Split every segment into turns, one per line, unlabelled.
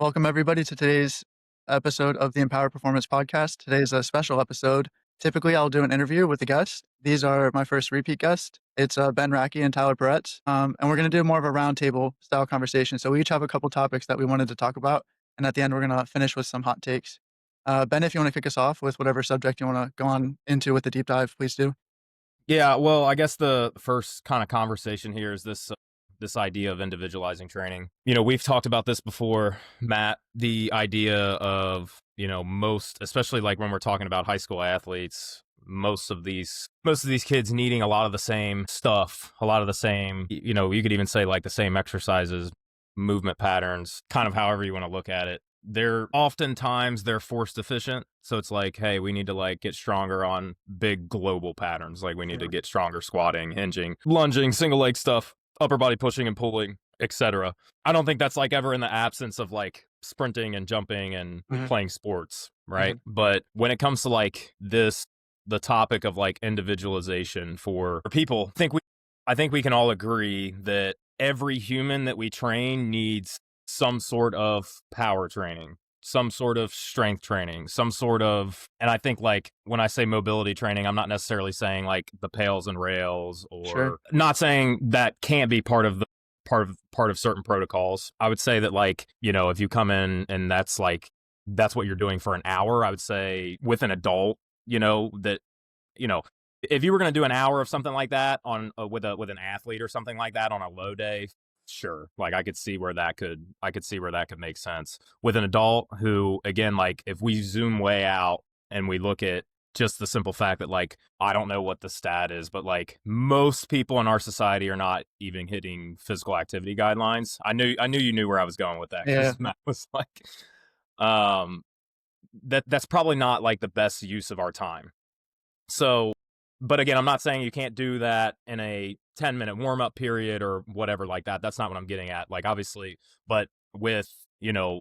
Welcome, everybody, to today's episode of the Empower Performance Podcast. Today's a special episode. Typically, I'll do an interview with a guest. These are my first repeat guests. It's Ben Racke and Tyler Peretz. And we're going to do more of a roundtable style conversation. So we each have a couple topics that we wanted to talk about. And at the end, we're going to finish with some hot takes. Ben, if you want to kick us off with whatever subject you want to go on into with the deep dive, please do.
Yeah, well, I guess the first kind of conversation here is this idea of individualizing training. We've talked about this before, Matt, the idea of, most, especially like when we're talking about high school athletes, most of these kids needing a lot of the same stuff, a lot of the same, you could even say like the same exercises, movement patterns, kind of however you want to look at it. They're force deficient. So it's like, hey, we need to like get stronger on big global patterns. Like we need to get stronger squatting, hinging, lunging, single leg stuff, upper body pushing and pulling, etc. I don't think that's like ever in the absence of like sprinting and jumping and playing sports, right? But when it comes to like the topic of like individualization for people, I think we can all agree that every human that we train needs some sort of power training, some sort of strength training, and I think like when I say mobility training, I'm not necessarily saying like the pails and rails, or not saying that can't be part of certain protocols. I would say that like, if you come in and that's what you're doing for an hour, I would say with an adult, if you were going to do an hour of something like that on with an athlete or something like that on a low day, sure. Like I could see where that could make sense. With an adult who, again, like if we zoom way out and we look at just the simple fact that like, I don't know what the stat is, but like most people in our society are not even hitting physical activity guidelines. I knew you knew where I was going with that.
Yeah.
Matt was like, that's probably not like the best use of our time. So, but again, I'm not saying you can't do that in a 10-minute warm-up period or whatever like that. That's not what I'm getting at. Like, obviously, but with,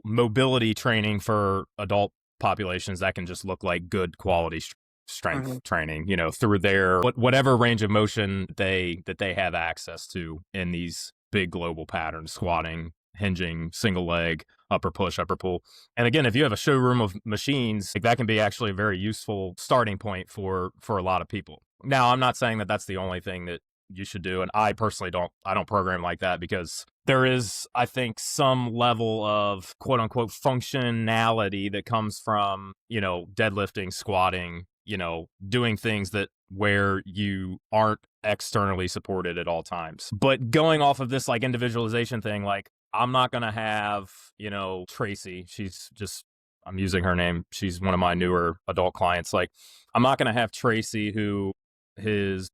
mobility training for adult populations, that can just look like good quality strength training, through their whatever range of motion that they have access to in these big global patterns, squatting, hinging, single leg, upper push, upper pull. And again, if you have a showroom of machines, like that can be actually a very useful starting point for a lot of people. Now, I'm not saying that that's the only thing that you should do. And I personally don't program like that because there is, I think, some level of quote unquote functionality that comes from, deadlifting, squatting, doing things that where you aren't externally supported at all times. But going off of this like individualization thing, like I'm not going to have, Tracy, I'm using her name. She's one of my newer adult clients. Like I'm not going to have Tracy who is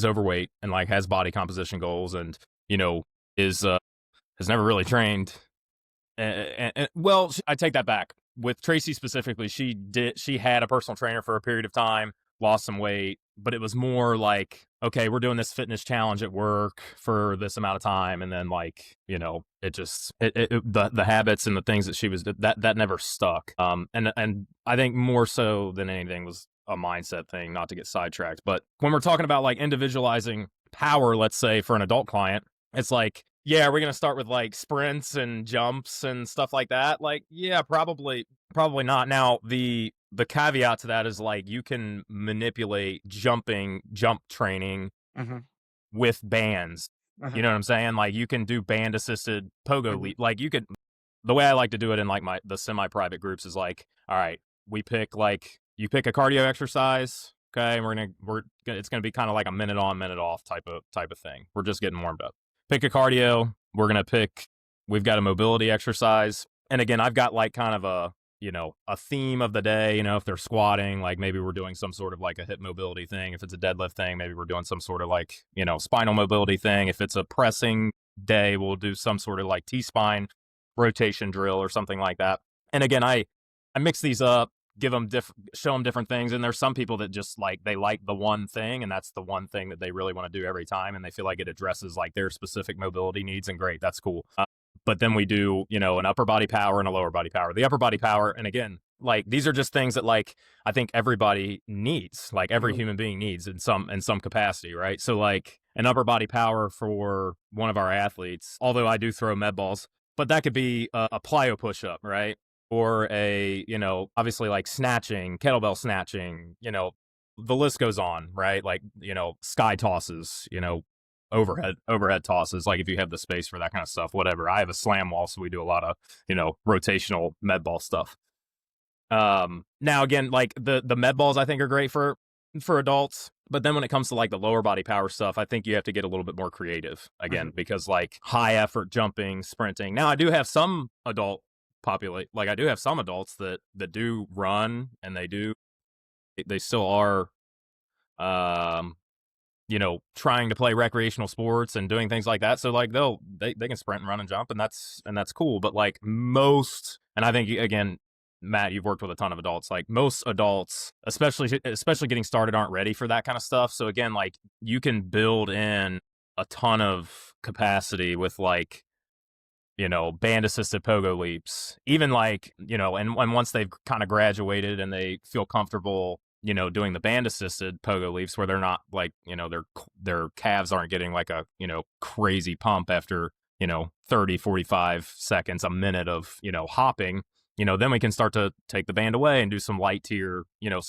overweight and like has body composition goals and, has never really trained. Well, I take that back. With Tracy specifically, she had a personal trainer for a period of time, lost some weight, but it was more like, okay, we're doing this fitness challenge at work for this amount of time. And then like, the habits and the things that she was, that never stuck. And I think more so than anything was a mindset thing, not to get sidetracked. But when we're talking about like individualizing power, let's say for an adult client, it's like, yeah, we're going to start with like sprints and jumps and stuff like that. Like, yeah, probably not. Now, the caveat to that is like you can manipulate jump training with bands. You know what I'm saying? Like you can do band assisted pogo leap. Like the way I like to do it in like the semi-private groups is like, all right, you pick a cardio exercise. Okay. And it's going to be kind of like a minute on, minute off type of thing. We're just getting warmed up. Pick a cardio. We've got a mobility exercise. And again, I've got like kind of a theme of the day, if they're squatting, like maybe we're doing some sort of like a hip mobility thing. If it's a deadlift thing, maybe we're doing some sort of like, spinal mobility thing. If it's a pressing day, we'll do some sort of like T-spine rotation drill or something like that. And again, I mix these up, show them different things. And there's some people that just like, they like the one thing and that's the one thing that they really want to do every time. And they feel like it addresses like their specific mobility needs, and great, that's cool. But then we do, an upper body power and a lower body power. The upper body power, and again, like these are just things that like I think everybody needs, like every human being needs in some capacity, right? So like an upper body power for one of our athletes, although I do throw med balls, but that could be a plyo push-up, right? Or a, obviously like snatching, kettlebell snatching, the list goes on, right? Like, sky tosses, overhead tosses, like if you have the space for that kind of stuff, whatever. I have a slam wall, so we do a lot of, rotational med ball stuff. Now again, like the med balls I think are great for adults, but then when it comes to like the lower body power stuff, I think you have to get a little bit more creative again, because like high effort jumping, sprinting. Now I do have some I do have some adults that do run, and they still are um trying to play recreational sports and doing things like that. So like they can sprint and run and jump, and that's cool. But like most, and I think again, Matt, you've worked with a ton of adults. Like most adults, especially getting started, aren't ready for that kind of stuff. So again, like you can build in a ton of capacity with like band assisted pogo leaps, even like, and once they've kind of graduated and they feel comfortable, doing the band assisted pogo leaps where they're not like, their calves aren't getting like a, crazy pump after, 30, 45 seconds, a minute of, hopping, then we can start to take the band away and do some light tier, and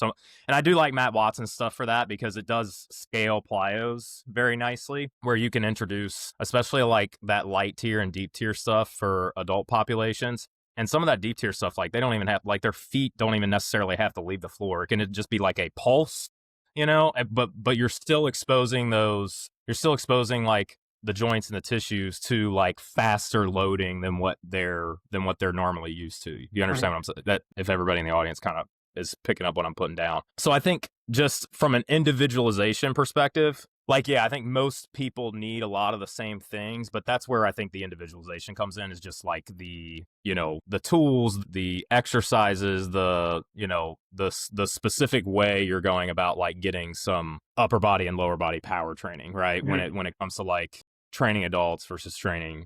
I do like Matt Watson's stuff for that because it does scale plyos very nicely, where you can introduce, especially like that light tier and deep tier stuff for adult populations. And some of that deep tier stuff, like they don't even have, like their feet don't even necessarily have to leave the floor. It can just be like a pulse, but you're still exposing like the joints and the tissues to like faster loading than what they're normally used to. You understand what I'm saying? That if everybody in the audience kind of is picking up what I'm putting down. So I think just from an individualization perspective, like, yeah, I think most people need a lot of the same things, but that's where I think the individualization comes in, is just like the tools, the exercises, the specific way you're going about like getting some upper body and lower body power training, right?
Mm-hmm.
When it comes to like training adults versus training.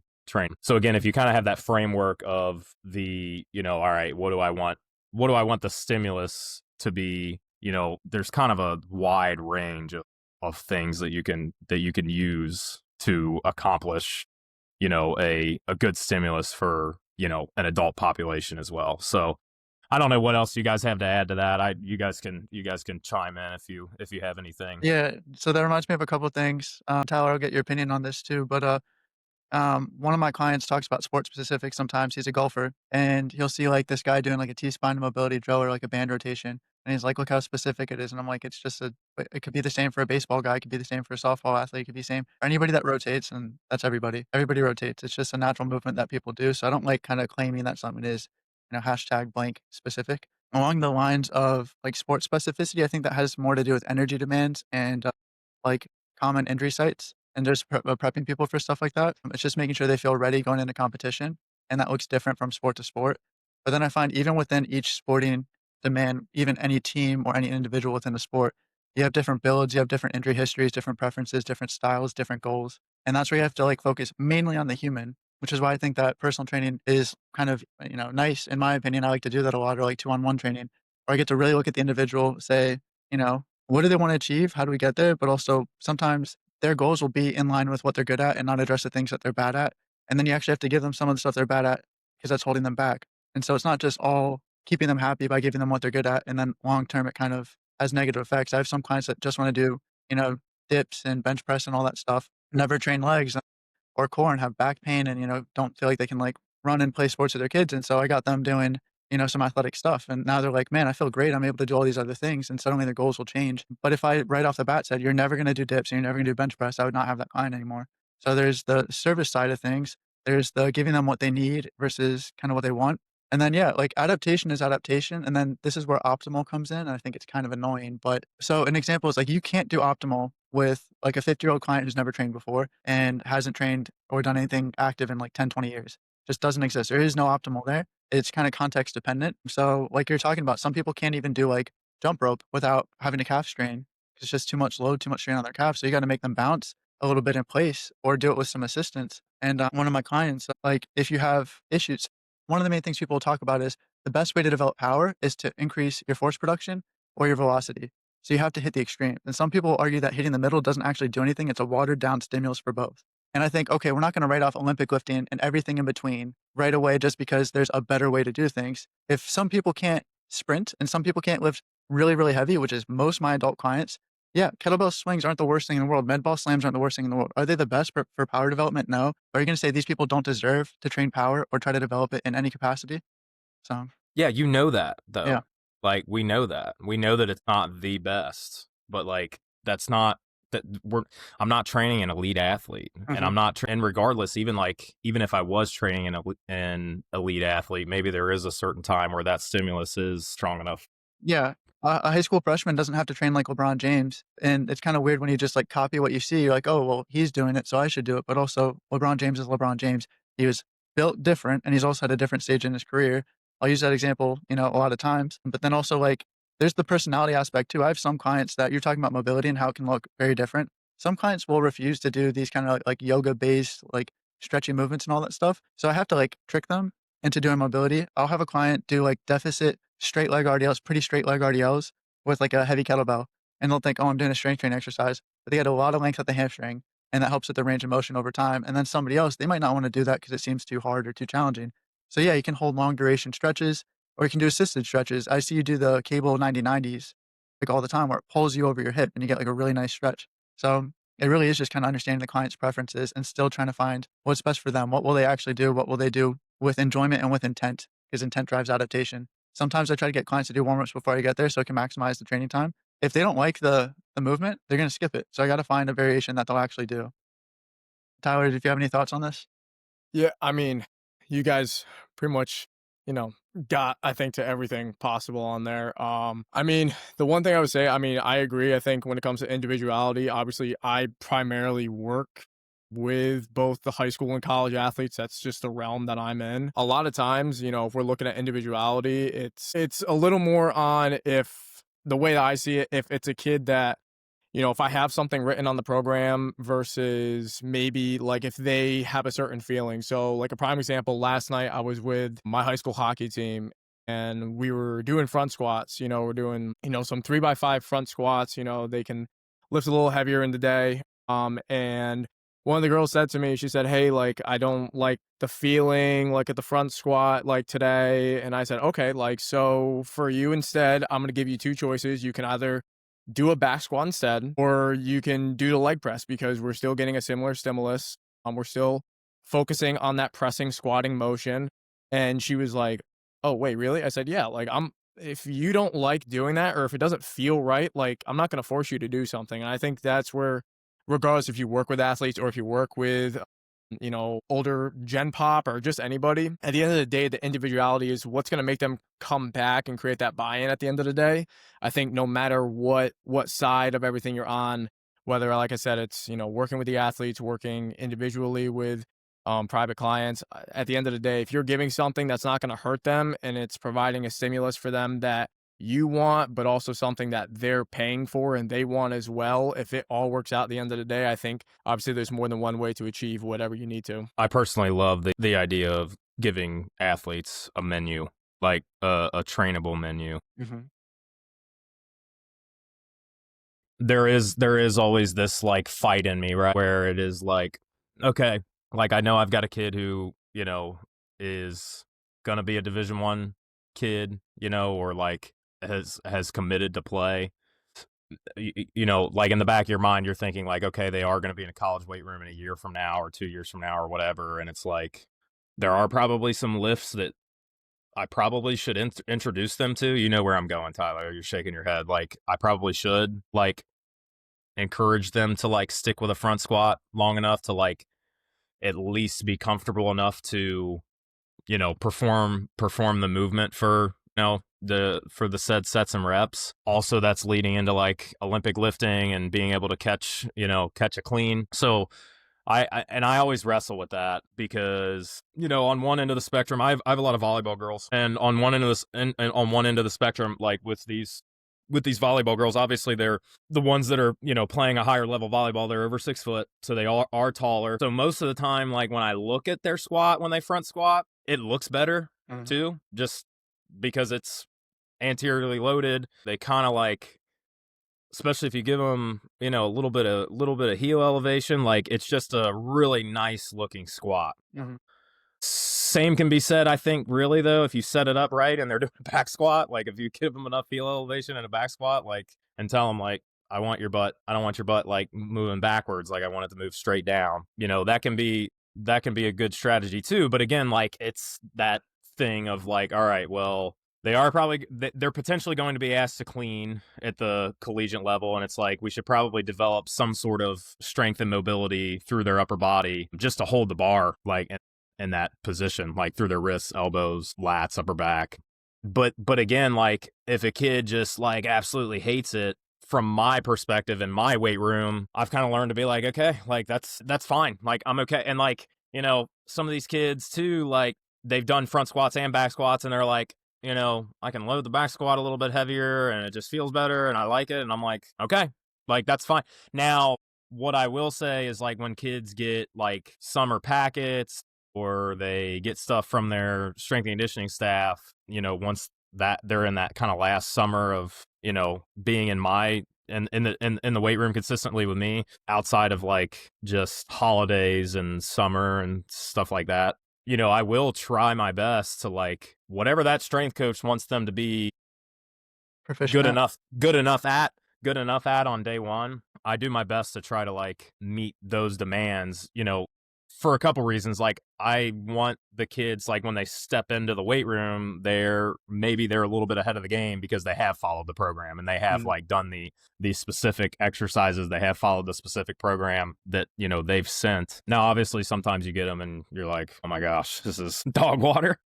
So again, if you kind of have that framework of the, all right, what do I want the stimulus to be? There's kind of a wide range of things that you can use to accomplish, a good stimulus for, an adult population as well. So I don't know what else you guys have to add to that. You guys can chime in if you have anything.
Yeah, so that reminds me of a couple of things. Tyler, I'll get your opinion on this too, but one of my clients talks about sports specific. Sometimes he's a golfer, and he'll see like this guy doing like a T-spine mobility drill or like a band rotation, and he's like, "Look how specific it is." And I'm like, "It's just it could be the same for a baseball guy, it could be the same for a softball athlete, it could be the same for anybody that rotates, and that's everybody. Everybody rotates. It's just a natural movement that people do. So I don't like kind of claiming that something is, hashtag blank specific. Along the lines of like sports specificity, I think that has more to do with energy demands and like common injury sites and just prepping people for stuff like that. It's just making sure they feel ready going into competition, and that looks different from sport to sport. But then I find even within each sporting demand, even any team or any individual within the sport, you have different builds, you have different injury histories, different preferences, different styles, different goals. And that's where you have to like focus mainly on the human, which is why I think that personal training is kind of, nice. In my opinion, I like to do that a lot, or like two-on-one training, where I get to really look at the individual, say, what do they want to achieve? How do we get there? But also sometimes their goals will be in line with what they're good at and not address the things that they're bad at. And then you actually have to give them some of the stuff they're bad at because that's holding them back. And so it's not just all keeping them happy by giving them what they're good at. And then long term, it kind of has negative effects. I have some clients that just want to do, dips and bench press and all that stuff, never train legs or core and have back pain and, don't feel like they can like run and play sports with their kids. And so I got them doing, some athletic stuff. And now they're like, man, I feel great. I'm able to do all these other things. And suddenly their goals will change. But if I right off the bat said, you're never going to do dips and you're never going to do bench press, I would not have that client anymore. So there's the service side of things. There's the giving them what they need versus kind of what they want. And then, yeah, like adaptation is adaptation. And then this is where optimal comes in. And I think it's kind of annoying. But so an example is like, you can't do optimal with like a 50-year-old client who's never trained before and hasn't trained or done anything active in like 10, 20 years. Just doesn't exist. There is no optimal there. It's kind of context dependent. So like you're talking about, some people can't even do like jump rope without having a calf strain. It's just too much load, too much strain on their calf. So you got to make them bounce a little bit in place or do it with some assistance. And one of my clients, like if you have issues, one of the main things people talk about is the best way to develop power is to increase your force production or your velocity. So you have to hit the extreme. And some people argue that hitting the middle doesn't actually do anything. It's a watered down stimulus for both. And I think, okay, we're not going to write off Olympic lifting and everything in between right away just because there's a better way to do things. If some people can't sprint and some people can't lift really, really heavy, which is most of my adult clients, yeah, kettlebell swings aren't the worst thing in the world. Med ball slams aren't the worst thing in the world. Are they the best for power development? No. Are you going to say these people don't deserve to train power or try to develop it in any capacity? So,
Yeah, you know that
yeah.
though. Like we know that. We know that it's not the best, but like that's not that we're I'm not training an elite athlete and
Mhm.
I'm not and regardless even if I was training an elite athlete, maybe there is a certain time where that stimulus is strong enough.
Yeah. A high school freshman doesn't have to train like LeBron James, and it's kinda weird when you just, like, copy what you see, you're like, "Oh, well, he's doing it, so I should do it," but also LeBron James is LeBron James. He was built different, and he's also at a different stage in his career. I'll use that example, a lot of times, but then also, like, there's the personality aspect too. I have some clients that you're talking about mobility and how it can look very different. Some clients will refuse to do these kinda like yoga-based, like, stretchy movements and all that stuff, so I have to, like, trick them into doing mobility. I'll have a client do, like, deficit straight leg RDLs, pretty straight leg RDLs with like a heavy kettlebell. And they'll think, oh, I'm doing a strength training exercise, but they get a lot of length at the hamstring and that helps with the range of motion over time. And then somebody else, they might not want to do that because it seems too hard or too challenging. So yeah, you can hold long duration stretches or you can do assisted stretches. I see you do the cable 90/90s like all the time where it pulls you over your hip and you get like a really nice stretch. So it really is just kind of understanding the client's preferences and still trying to find what's best for them. What will they actually do? What will they do with enjoyment and with intent? Because intent drives adaptation. Sometimes I try to get clients to do warm-ups before I get there so I can maximize the training time. If they don't like the movement, they're gonna skip it. So I gotta find a variation that they'll actually do. Tyler, if you have any thoughts on this?
Yeah, I mean, you guys pretty much, you know, got I think to everything possible on there. I mean, the one thing I would say, I mean, I agree. I think when it comes to individuality, obviously I primarily work with both the high school and college athletes. That's just the realm that I'm in. A lot of times, if we're looking at individuality, it's a little more on if the way that I see it, if it's a kid that if I have something written on the program versus maybe like if they have a certain feeling. So, like a prime example, last night I was with my high school hockey team and we were doing front squats. We're doing, some 3x5 front squats. They can lift a little heavier in the day. And one of the girls said to me, she said, "Hey, like, I don't like the feeling like at the front squat like today." And I said, "Okay, like, so for you instead, I'm going to give you two choices. You can either do a back squat instead, or you can do the leg press because we're still getting a similar stimulus. We're still focusing on that pressing squatting motion." And she was like, "Oh, wait, really?" I said, "Yeah, like if you don't like doing that or if it doesn't feel right, like I'm not going to force you to do something." And I think that's where, regardless if you work with athletes or if you work with older gen pop or just anybody. At the end of the day, the individuality is what's going to make them come back and create that buy-in at the end of the day. I think no matter what side of everything you're on, whether, like I said, it's, working with the athletes, working individually with private clients, at the end of the day, if you're giving something that's not going to hurt them and it's providing a stimulus for them that you want, but also something that they're paying for and they want as well. If it all works out at the end of the day, I think obviously there's more than one way to achieve whatever you need to.
I personally love the idea of giving athletes a menu, like a trainable menu.
Mhm.
There is always this like fight in me, right? Where it is like, okay, like I know I've got a kid who, is gonna be a Division 1 kid, or like has committed to play. Like in the back of your mind, you're thinking like, okay, they are gonna be in a college weight room in a year from now or 2 years from now or whatever. And it's like there are probably some lifts that I probably should introduce them to. You know where I'm going, Tyler. You're shaking your head. Like I probably should like encourage them to like stick with a front squat long enough to like at least be comfortable enough to perform the movement for the said sets and reps. Also, that's leading into like Olympic lifting and being able to catch a clean. So I always wrestle with that because on one end of the spectrum I have a lot of volleyball girls, and on one end of this and on one end of the spectrum, like with these volleyball girls, obviously they're the ones that are playing a higher level volleyball. They're over 6 foot, so they are taller. So most of the time, like when I look at their squat when they front squat, it looks better
Mhm.
too, just because it's anteriorly loaded. They kind of like especially if you give them, you know, a little bit of heel elevation, like it's just a really nice looking squat.
Mhm.
Same can be said, I think, really though, if you set it up right and they're doing a back squat, like if you give them enough heel elevation in a back squat, like, and tell them like, I don't want your butt like moving backwards, like I want it to move straight down. You know, that can be a good strategy too. But again, like it's that thing of like, all right, well, they're potentially going to be asked to clean at the collegiate level, and it's like we should probably develop some sort of strength and mobility through their upper body just to hold the bar, like in that position, like through their wrists, elbows, lats, upper back. But again, like if a kid just like absolutely hates it, from my perspective in my weight room, I've kind of learned to be like, okay, like that's fine. Like I'm okay. And like, you know, some of these kids too, like they've done front squats and back squats and they're like, you know, I can load the back squat a little bit heavier and it just feels better and I like it. And I'm like, okay, like that's fine. Now, what I will say is like when kids get like summer packets or they get stuff from their strength and conditioning staff, you know, once that they're in that kind of last summer of, you know, being in my in the weight room consistently with me outside of like just holidays and summer and stuff like that. You know, I will try my best to like whatever that strength coach wants them to be
Proficient
good
at.
enough good enough at good enough at on day one. I do my best to try to like meet those demands, you know, for a couple reasons. Like I want the kids, like when they step into the weight room, they're a little bit ahead of the game because they have followed the program and they have
Mhm.
like done the specific exercises. They have followed the specific program that, you know, they've sent. Now obviously sometimes you get them and you're like, oh my gosh, this is dog water.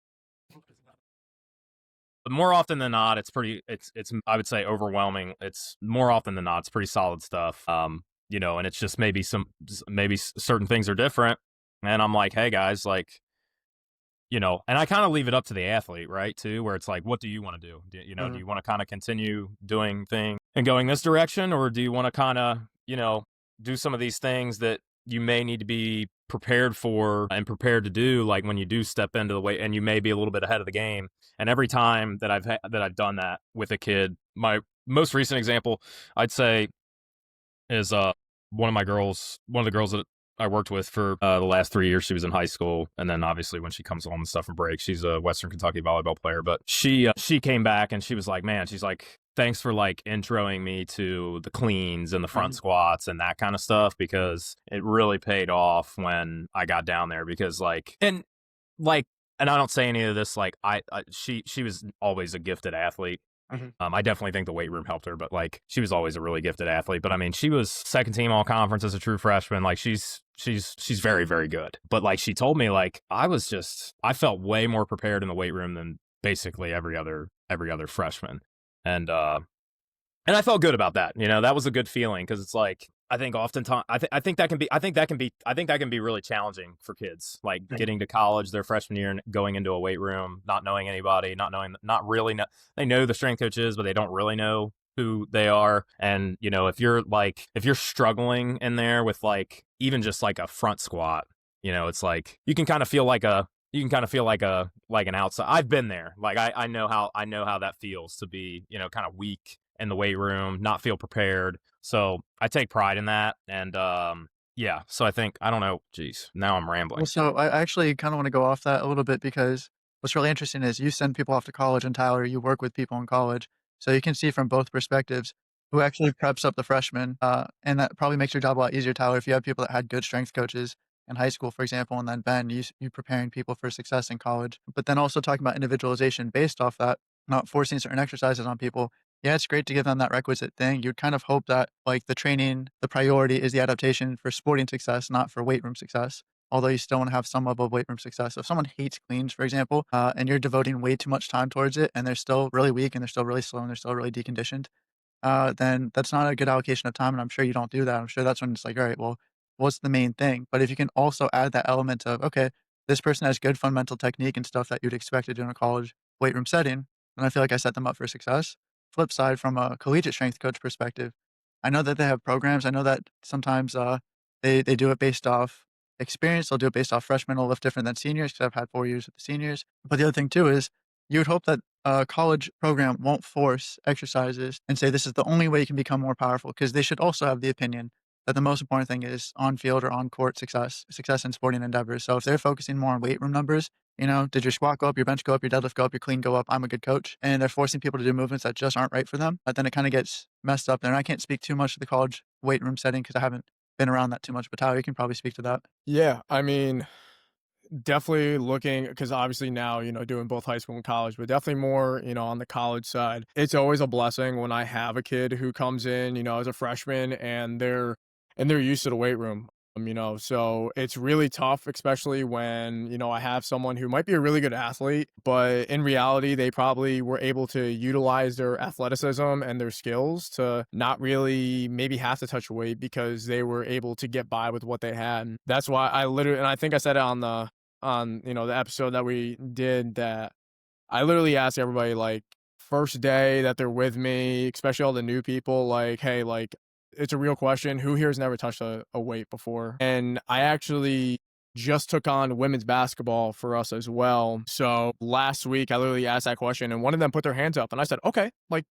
But more often than not, it's I would say overwhelming. It's more often than not, it's pretty solid stuff. You know, and it's just maybe certain things are different. And I'm like, hey guys, like, you know, and I kind of leave it up to the athlete, right? Too, where it's like, what do you want to do? You know, do
Mhm.
you want to kind of continue doing things and going this direction, or do you want to kind of, you know, do some of these things that you may need to be prepared for and prepared to do, like when you do step into the weight, and you may be a little bit ahead of the game. And every time that I've done that with a kid, my most recent example, I'd say, is one of the girls that I worked with for the last 3 years. She was in high school, and then obviously when she comes home and stuff and breaks, she's a Western Kentucky volleyball player. But she came back and she was like, man, she's like, thanks for like introing me to the cleans and the front
Mhm.
squats and that kind of stuff, because it really paid off when I got down there. Because like and I don't say any of this like she was always a gifted athlete.
Mhm.
I definitely think the weight room helped her, but like she was always a really gifted athlete. But I mean, she was second team all conference as a true freshman. Like she's very, very good. But like she told me, like I felt way more prepared in the weight room than basically every other freshman. And and I felt good about that. You know, that was a good feeling, because it's like I think oftentimes I think that can be really challenging for kids, like
Mhm.
getting to college their freshman year and going into a weight room, not knowing anybody, not really know, they know the strength coaches, but they don't really know who they are. And you know, if you're struggling in there with like even just like a front squat, you know, it's like you can kind of feel like an outside. I've been there. Like I know how that feels to be, you know, kind of weak in the weight room, not feel prepared. So I take pride in that. And yeah, so I think, I don't know, geez, now I'm
Well,
rambling.
so I actually kind of want to go off that a little bit because what's really interesting is you send people off to college, and Tyler, you work with people in college. So you can see from both perspectives who actually preps up the freshmen. And that probably makes your job a lot easier, Tyler, if you have people that had good strength coaches in high school, for example, and then Ben, you preparing people for success in college. But then also talking about individualization based off that, not forcing certain exercises on people. Yeah, it's great to give them that requisite thing. You'd kind of hope that like the training, the priority is the adaptation for sporting success, not for weight room success, although you still want to have some level of weight room success. If someone hates cleans, for example, and you're devoting way too much time towards it, and they're still really weak, and they're still really slow, and they're still really deconditioned, then that's not a good allocation of time. And I'm sure you don't do that. I'm sure that's when it's like, all right, well, what's the main thing? But if you can also add that element of, okay, this person has good fundamental technique and stuff that you'd expect to do in a college weight room setting, then I feel like I set them up for success. Flip side, from a collegiate strength coach perspective, I know that they have programs. I know that sometimes they do it based off experience. They'll do it based off freshmen will lift different than seniors because I've had 4 years with the seniors. But the other thing too is you would hope that a college program won't force exercises and say this is the only way you can become more powerful because they should also have the opinion that the most important thing is on field or on court success, success in sporting endeavors. So if they're focusing more on weight room numbers, did your squat go up, your bench go up, your deadlift go up, your clean go up? I'm a good coach. And they're forcing people to do movements that just aren't right for them. But then it kind of gets messed up there. And I can't speak too much to the college weight room setting because I haven't been around that too much. But Tyler, you can probably speak to that.
Yeah, I mean, definitely looking because obviously now, doing both high school and college, but definitely more, on the college side. It's always a blessing when I have a kid who comes in, as a freshman and they're used to the weight room. So it's really tough, especially when, I have someone who might be a really good athlete, but in reality, they probably were able to utilize their athleticism and their skills to not really maybe have to touch weight because they were able to get by with what they had. That's why I literally, and I think I said it the episode that we did, that I literally asked everybody, like, first day that they're with me, especially all the new people, like, hey, like, it's a real question, who here has never touched a weight before? And I actually just took on women's basketball for us as well. So last week I literally asked that question and one of them put their hands up and I said, okay, like,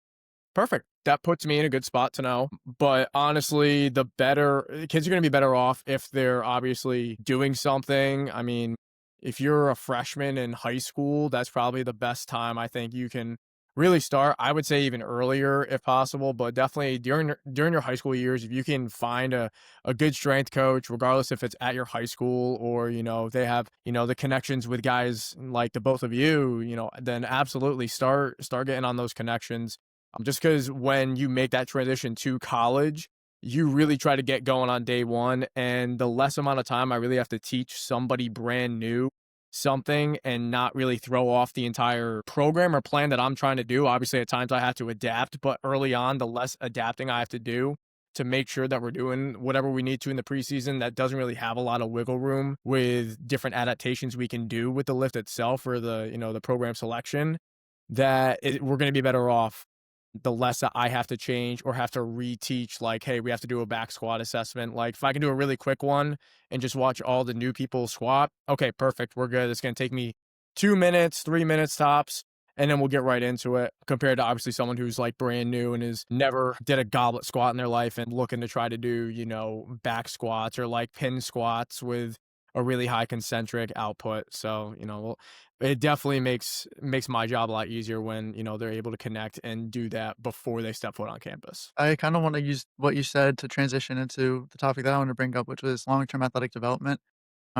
perfect. That puts me in a good spot to know. But honestly, the better kids are going to be better off if they're obviously doing something. I mean, if you're a freshman in high school, that's probably the best time I think you can really start. I would say even earlier if possible, but definitely during your high school years, if you can find a good strength coach, regardless if it's at your high school or, they have, the connections with guys like the both of you, then absolutely start getting on those connections. Just because when you make that transition to college, you really try to get going on day one. And the less amount of time I really have to teach somebody brand new something and not really throw off the entire program or plan that I'm trying to do. Obviously, at times I have to adapt, but early on, the less adapting I have to do to make sure that we're doing whatever we need to in the preseason that doesn't really have a lot of wiggle room with different adaptations we can do with the lift itself or the program selection, we're going to be better off the less that I have to change or have to reteach, like, hey, we have to do a back squat assessment. Like, if I can do a really quick one and just watch all the new people squat, okay, perfect. We're good. It's going to take me 2 minutes, 3 minutes tops, and then we'll get right into it compared to obviously someone who's like brand new and has never did a goblet squat in their life and looking to try to do, back squats or like pin squats with a really high concentric output. So, it definitely makes my job a lot easier when, they're able to connect and do that before they step foot on campus.
I kind of want to use what you said to transition into the topic that I want to bring up, which was long-term athletic development.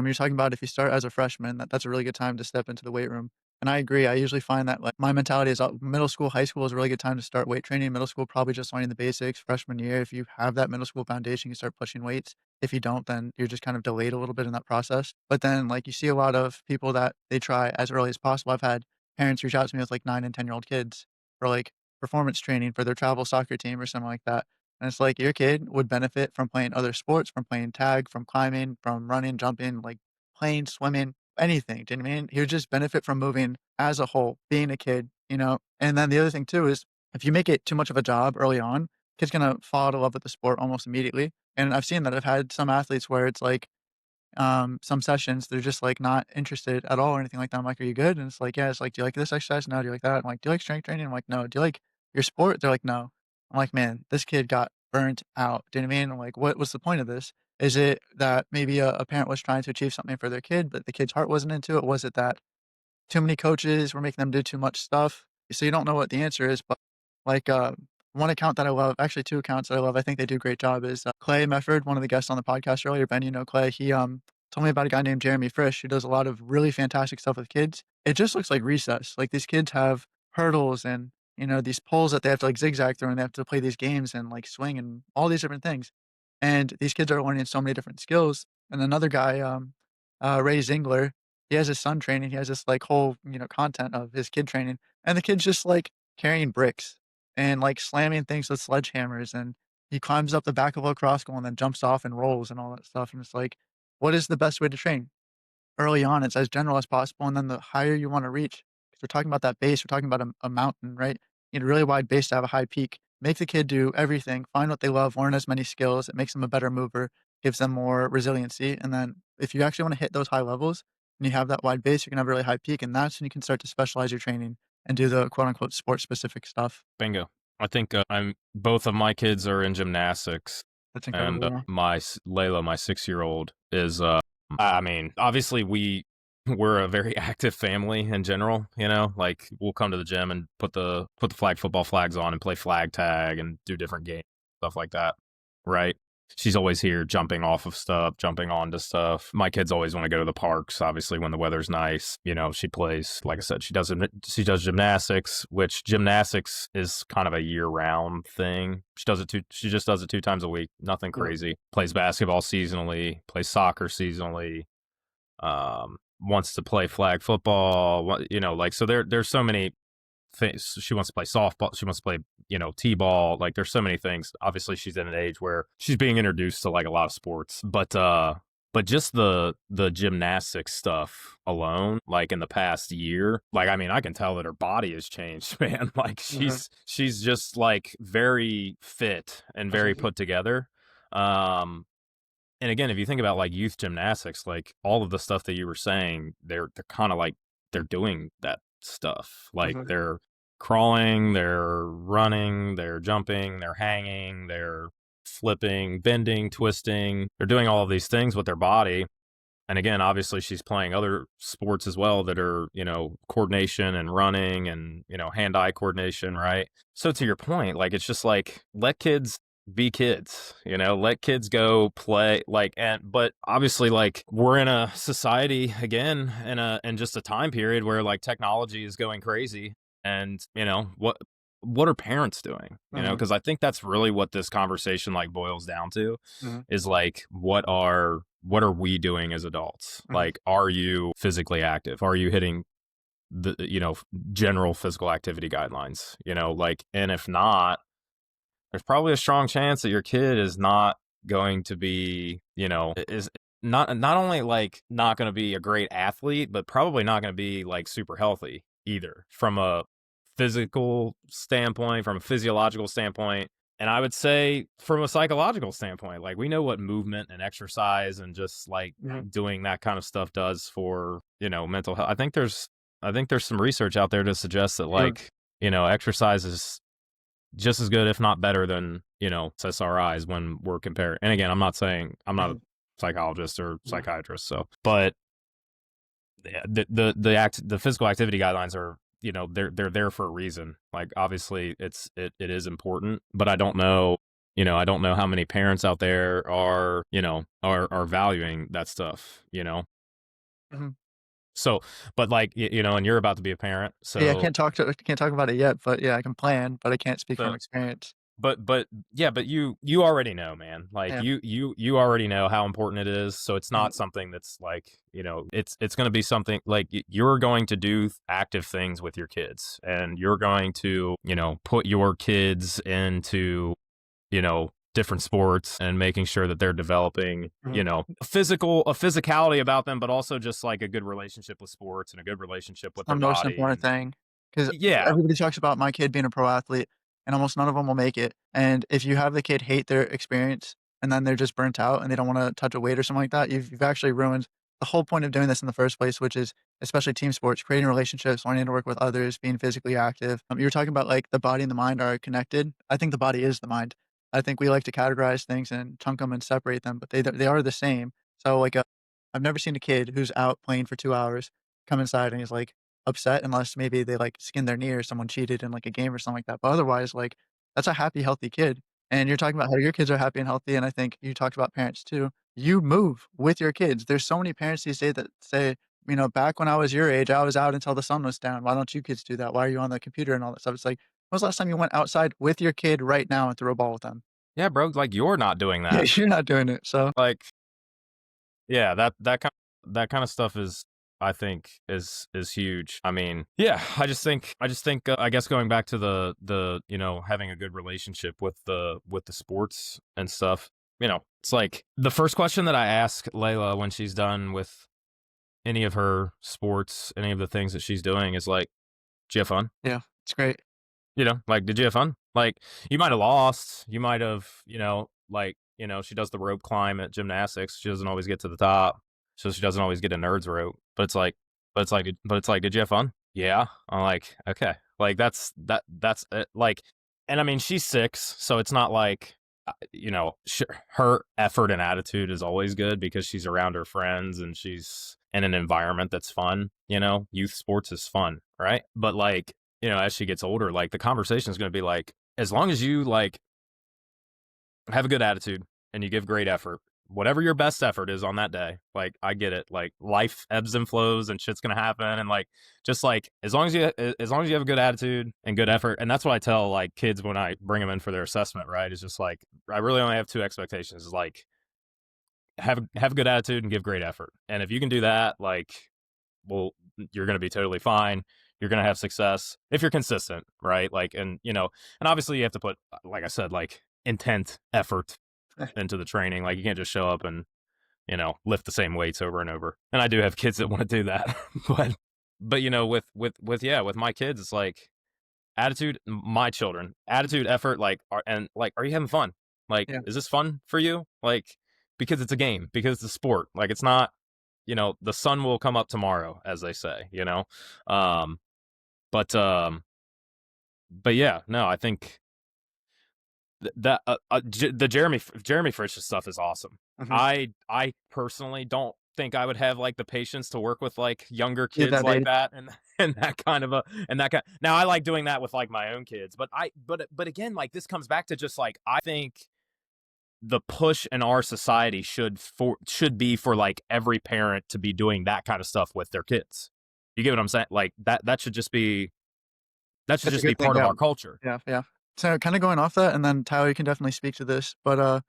You're talking about if you start as a freshman, that's a really good time to step into the weight room. And I agree. I usually find that like my mentality is middle school, high school is a really good time to start weight training. Middle school, probably just learning the basics. Freshman year, if you have that middle school foundation, you start pushing weights. If you don't, then you're just kind of delayed a little bit in that process. But then like you see a lot of people that they try as early as possible. I've had parents reach out to me with like 9 and 10-year-old kids for like performance training for their travel soccer team or something like that. And it's like your kid would benefit from playing other sports, from playing tag, from climbing, from running, jumping, like playing, swimming, anything. Do you know what I mean? He would just benefit from moving as a whole, being a kid. And then the other thing too is if you make it too much of a job early on, kid's gonna fall out of love with the sport almost immediately. And I've seen that. I've had some athletes where it's like some sessions, they're just like not interested at all or anything like that. I'm like, "Are you good?" And it's like, "Yeah." It's like, "Do you like this exercise? No. Do you like that?" I'm like, "Do you like strength training?" I'm like, "No." "Do you like your sport?" They're like, "No." I'm like, "Man, this kid got burnt out." Do you know what I mean? I'm like, what's the point of this? Is it that maybe a parent was trying to achieve something for their kid, but the kid's heart wasn't into it? Was it that too many coaches were making them do too much stuff? So you don't know what the answer is, but like, one account that I love, actually 2 accounts that I love, I think they do a great job is, Clay Mefford, one of the guests on the podcast earlier. Ben, you know Clay. He, told me about a guy named Jeremy Frisch who does a lot of really fantastic stuff with kids. It just looks like recess. Like, these kids have hurdles and, these poles that they have to, like, zigzag through, and they have to play these games and, like, swing and all these different things. And these kids are learning so many different skills. And another guy, Ray Zingler, he has his son training. He has this, like, whole, content of his kid training, and the kid's just, like, carrying bricks and, like, slamming things with sledgehammers, and he climbs up the back of a cross goal and then jumps off and rolls and all that stuff, and it's like, what is the best way to train? Early on, it's as general as possible, and then the higher you wanna reach, because 'cause we're talking about that base, we're talking about a mountain, right? You need a really wide base to have a high peak. Make the kid do everything, find what they love, learn as many skills, it makes them a better mover, gives them more resiliency, and then if you actually wanna hit those high levels and you have that wide base, you're gonna have a really high peak, and that's when you can start to specialize your training and do the quote unquote sports specific stuff.
Bingo. I think I'm both of my kids are in gymnastics,
That's
and
incredible. Yeah.
Layla, my 6-year-old, is. I mean, obviously we're a very active family in general. You know, like we'll come to the gym and put the flag football flags on and play flag tag and do different games, stuff like that. Right. She's always here jumping off of stuff, jumping onto stuff. My kids always want to go to the parks, obviously, when the weather's nice. You know, she plays, like I said, she does gymnastics, which gymnastics is kind of a year-round thing. She just does it 2 times a week, nothing
Yeah.
crazy. Plays basketball seasonally, plays soccer seasonally, wants to play flag football, you know, like, so there's so many things. She wants to play softball. She wants to play, you know, t-ball. Like, there's so many things. Obviously, she's at an age where she's being introduced to like a lot of sports. But just the gymnastics stuff alone, like in the past year, like I mean, I can tell that her body has changed, man. Like
Mhm.
she's just like very fit and very put together. Um, and again, if you think about like youth gymnastics, like all of the stuff that you were saying, they're kind of like they're doing that stuff. Like
Mhm.
they're crawling, they're running, they're jumping, they're hanging, they're flipping, bending, twisting. They're doing all of these things with their body. And again, obviously she's playing other sports as well that are, you know, coordination and running and, you know, hand-eye coordination, right? So to your point, like it's just like let kids be kids, you know, let kids go play like but obviously like we're in a society again in just a time period where like technology is going crazy and, you know, what are parents doing? You know,
Mhm.
because I think that's really what this conversation like boils down to
Mhm.
is like what are we doing as adults?
Mhm.
Like, are you physically active? Are you hitting the, you know, general physical activity guidelines? You know, like, and if not, there's probably a strong chance that your kid is not going to be, you know, is not only like not going to be a great athlete, but probably not going to be like super healthy either from a physical standpoint, from a physiological standpoint. And I would say from a psychological standpoint, like we know what movement and exercise and just like
Mhm.
doing that kind of stuff does for, you know, mental health. I think there's some research out there to suggest that
Sure.
like, you know, exercise is just as good, if not better than, you know, SSRIs when we're comparing. And again, I'm not saying I'm not a
Mhm.
psychologist or
Yeah.
psychiatrist, so but the physical activity guidelines are, you know, they're there for a reason. Like obviously it is important, but I don't know, you know, I don't know how many parents out there are, you know, are valuing that stuff, you know.
Mhm.
So, but like you know, and you're about to be a parent,
Yeah, I
so
can't talk about it yet, but yeah, I can plan, but I can't speak from
the
experience.
but yeah, but you already know, man. Like
Yeah.
you already know how important it is. So it's
Mhm.
not something that's like, you know, it's going to be something like you're going to do active things with your kids and you're going to, you know, put your kids into, you know, different sports and making sure that they're developing, you
Mhm.
know, a physicality about them, but also just like a good relationship with sports and a good relationship
It's
with
the
their
most
body
important
and
thing, because
yeah.
everybody talks about my kid being a pro athlete, and almost none of them will make it, and if you have the kid hate their experience, and then they're just burnt out, and they don't wanna touch a weight or something like that, you've actually ruined the whole point of doing this in the first place, which is, especially team sports, creating relationships, learning to work with others, being physically active. You were talking about, like, the body and the mind are connected. I think the body is the mind. I think we like to categorize things and chunk them and separate them, but they are the same. So, like, I've never seen a kid who's out playing for 2 hours come inside and he's, like, upset unless maybe they, like, skinned their knee or someone cheated in, like, a game or something like that, but otherwise, like, that's a happy, healthy kid, and you're talking about how your kids are happy and healthy, and I think you talked about parents too. You move with your kids. There's so many parents these days that say, you know, "Back when I was your age, I was out until the sun was down. Why don't you kids do that? Why are you on the computer and all that stuff?" It's like, when was the last time you went outside with your kid right now and threw a ball with them?
Yeah, bro, like you're not doing
Yeah,
that.
you're not doing it, so
Like yeah, that kind of stuff is I think is huge. I mean, yeah, I just think I guess going back to the you know, having a good relationship with the sports and stuff, you know, it's like the first question that I ask Layla when she's done with any of her sports, any of the things that she's doing is like, "Did you have fun?"
yeah, it's great.
You know, like, "Did you have fun?" Like, you might have lost, you might have, you know, like, you know, she does the rope climb at gymnastics, she doesn't always get to the top, so she doesn't always get a nerd's rope, but it's like, "Did you have fun?" Yeah. I'm like, okay. Like that's like, and I mean, she's 6, so it's not like, her effort and attitude is always good because she's around her friends and she's in an environment that's fun. Youth sports is fun, right? But like, as she gets older, like the conversation is going to be like, as long as you like have a good attitude and you give great effort, whatever your best effort is on that day, like I get it. Like life ebbs and flows and shit's gonna happen, and like just like as long as you have a good attitude and good effort, and that's what I tell like kids when I bring them in for their assessment. Right? It's just like I really only have two expectations: is like have a good attitude and give great effort, and if you can do that, like, well, you're gonna be totally fine. You're gonna have success if you're consistent, right? Like, and obviously you have to put, like I said, like intent, effort into the training. Like you can't just show up and, lift the same weights over and over. And I do have kids that want to do that. but with my kids, it's like attitude, my children, attitude, effort, like are you having fun? Like,
Yeah.
is this fun for you? Like, because it's a game, because it's a sport. Like it's not, the sun will come up tomorrow, as they say. Um, but but yeah, no, I think the Jeremy Fritz's stuff is awesome.
Mhm.
I personally don't think I would have like the patience to work with like younger
Yeah,
kids
that
like
age.
that, and that kind of a and that kind. Now I like doing that with like my own kids, but again, like this comes back to just like I think the push in our society should be for like every parent to be doing that kind of stuff with their kids. You get what I'm saying? Like that should
That's a
just be
good thing,
part of
yeah.
our culture.
Yeah, yeah. So kinda going off that, and then Tyler, you can definitely speak to this, but,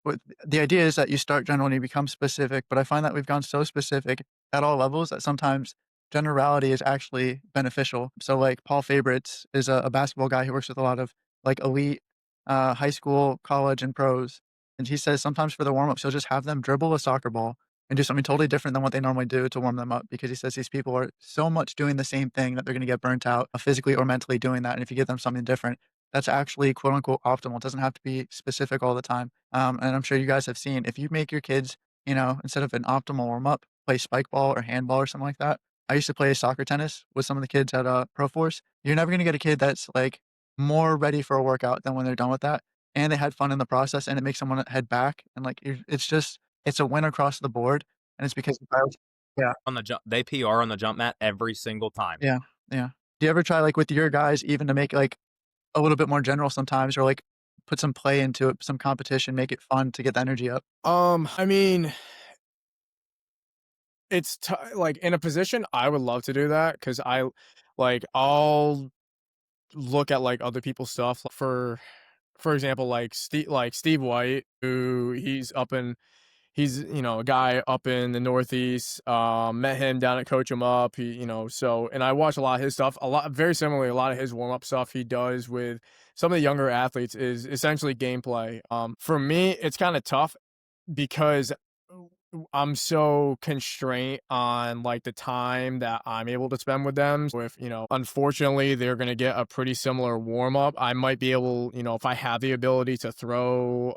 what the idea is that you start general and you become specific, but I find that we've gone so specific at all levels that sometimes generality is actually beneficial. So, like, Paul Fabritz is a basketball guy who works with a lot of, like, elite, high school, college, and pros, and he says sometimes for the warm-ups, he'll just have them dribble a soccer ball and do something totally different than what they normally do to warm them up because he says these people are so much doing the same thing that they're gonna get burnt out, physically or mentally doing that, and if you give them something different, that's actually quote unquote optimal. It doesn't have to be specific all the time. And I'm sure you guys have seen if you make your kids, instead of an optimal warm up, play spike ball or handball or something like that. I used to play soccer tennis with some of the kids at Pro Force. You're never going to get a kid that's like more ready for a workout than when they're done with that. And they had fun in the process and it makes them want to head back. And like, it's a win across the board. And it's because, yeah,
On the jump, they PR on the jump mat every single time.
yeah, yeah. Do you ever try like with your guys even to make like a little bit more general sometimes or, like, put some play into it, some competition, make it fun to get the energy up.
I mean, like, in a position, I would love to do that because I'll look at, like, other people's stuff for example, like Steve White, who he's, a guy up in the Northeast, met him down at Coach 'em Up, and I watch a lot of his stuff, very similarly, a lot of his warm-up stuff he does with some of the younger athletes is essentially gameplay. For me, it's kinda tough because I'm so constrained on like the time that I'm able to spend with them. So if, unfortunately they're going to get a pretty similar warm up, I might be able, if I have the ability to throw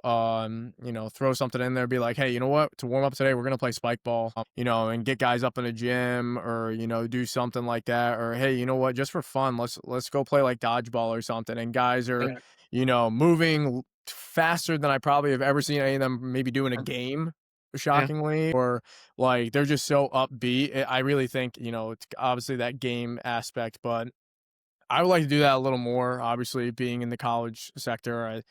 something in there, be like, hey, you know what, to warm up today, we're going to play spike ball, and get guys up in a gym or, do something like that. Or, hey, you know what, just for fun, let's go play like dodgeball or something. And guys are,
Yeah,
moving faster than I probably have ever seen any of them maybe do in a game,
yeah,
shockingly, or like they're just so upbeat. I really think, it's obviously that game aspect, but I would like to do that a little more. Obviously, being in the college sector, I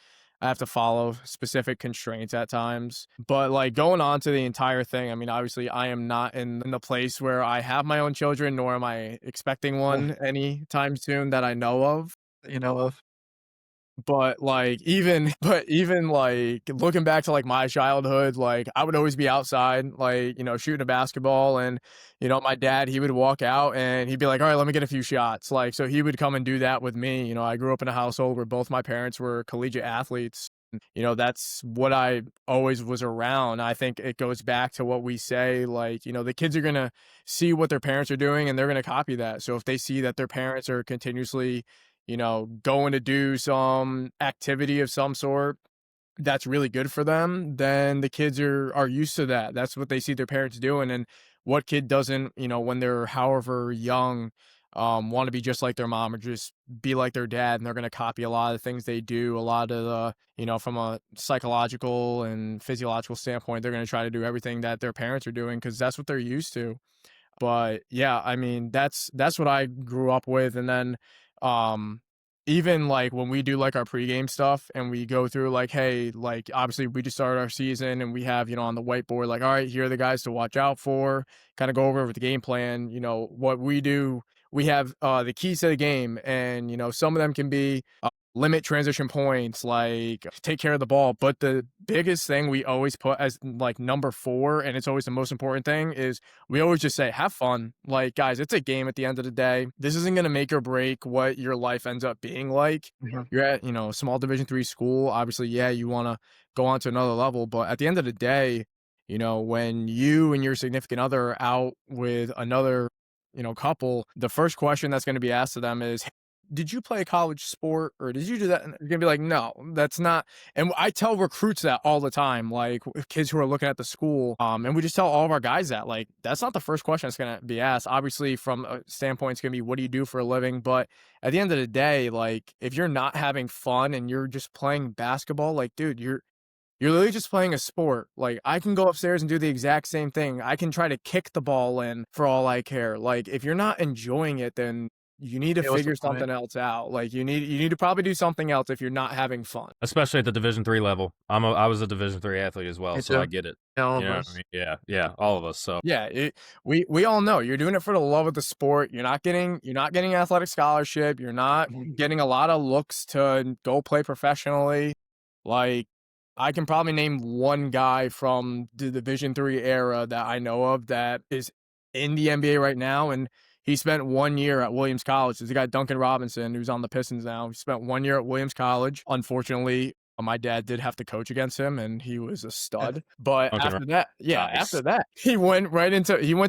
have to follow specific constraints at times. But like going on to the entire thing, I mean, obviously, I am not in the place where I have my own children, nor am I expecting
yeah,
one anytime soon that I know of.
that you know of.
But, like, even, like, looking back to, like, my childhood, like, I would always be outside, like, shooting a basketball, and, my dad, he would walk out, and he'd be like, "Alright, let me get a few shots." Like, so he would come and do that with me. I grew up in a household where both my parents were collegiate athletes. That's what I always was around. I think it goes back to what we say, like, the kids are gonna see what their parents are doing, and they're gonna copy that. So if they see that their parents are continuously, going to do some activity of some sort that's really good for them, then the kids are used to that. That's what they see their parents doing. And what kid doesn't, when they're however young, want to be just like their mom or just be like their dad, and they're going to copy a lot of the things they do, a lot of the, from a psychological and physiological standpoint, they're going to try to do everything that their parents are doing because that's what they're used to. But yeah, I mean, that's what I grew up with. And then um even like when we do like our pregame stuff and we go through like, hey, like obviously we just started our season and we have, on the whiteboard, like, all right, here are the guys to watch out for, kind of go over the game plan, what we do. We have the keys to the game, and some of them can be limit transition points, like take care of the ball. But the biggest thing we always put as like number 4, and it's always the most important thing, is we always just say, have fun. Like, guys, it's a game at the end of the day. This isn't going to make or break what your life ends up being like.
Mhm.
You're at, a small Division 3 school. Obviously, yeah, you want to go on to another level. But at the end of the day, when you and your significant other are out with another, couple, the first question that's going to be asked to them is, did you play a college sport or did you do that? And you're gonna be like, no, that's not. And I tell recruits that all the time, like kids who are looking at the school. And we just tell all of our guys that, like, that's not the first question that's gonna be asked. Obviously, from a standpoint, it's gonna be, what do you do for a living? But at the end of the day, like, if you're not having fun and you're just playing basketball, like, dude, you're literally just playing a sport. Like, I can go upstairs and do the exact same thing. I can try to kick the ball in for all I care. Like, if you're not enjoying it, then you need to
Yeah, what's the
figure
point?
something else out. Like, you need to probably do something else if you're not having fun.
Especially at the Division 3 level. I was a Division 3 athlete as well,
Me
so I
too.
get it.
Yeah, all
You
of
know what I
us.
mean? Yeah, yeah, all of us. So
Yeah, we all know you're doing it for the love of the sport. You're not getting athletic scholarship. You're not
Mhm.
getting a lot of looks to go play professionally. Like, I can probably name one guy from the Division 3 era that I know of that is in the NBA right now, and he spent 1 year at Williams College. There's a guy, Duncan Robinson, who's on the Pistons now. He spent 1 year at Williams College. Unfortunately, my dad did have to coach against him, and he was a stud. But
Duncan Ro-
after that, yeah,
nice.
after that, he went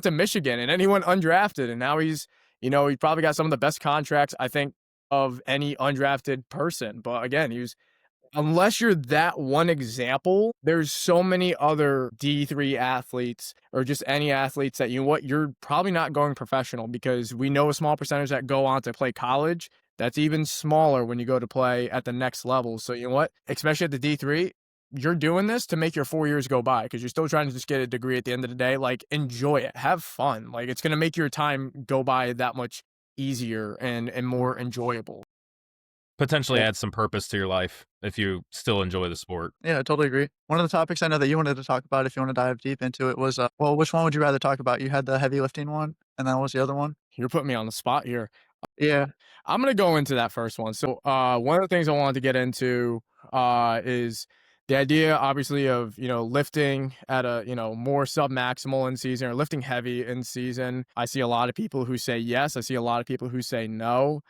to Michigan, and then he went undrafted, and now he probably got some of the best contracts, I think, of any undrafted person. But again, unless you're that one example, there's so many other D3 athletes or just any athletes that, you're probably not going professional, because we know a small percentage that go on to play college. That's even smaller when you go to play at the next level. So you know what? Especially at the D3, you're doing this to make your 4 years go by, because you're still trying to just get a degree at the end of the day. Like, enjoy it. Have fun. Like, it's going to make your time go by that much easier and more enjoyable.
Potentially add some purpose to your life if you still enjoy the sport.
Yeah, I totally agree. One of the topics I know that you wanted to talk about, if you want to dive deep into it, was well, which one would you rather talk about? You had the heavy lifting one, and then what was the other one?
You're putting me on the spot here.
Yeah.
I'm gonna go into that first one. So, one of the things I wanted to get into is the idea, obviously, of lifting at a more sub maximal in season, or lifting heavy in season. I see a lot of people who say yes. I see a lot of people who say no.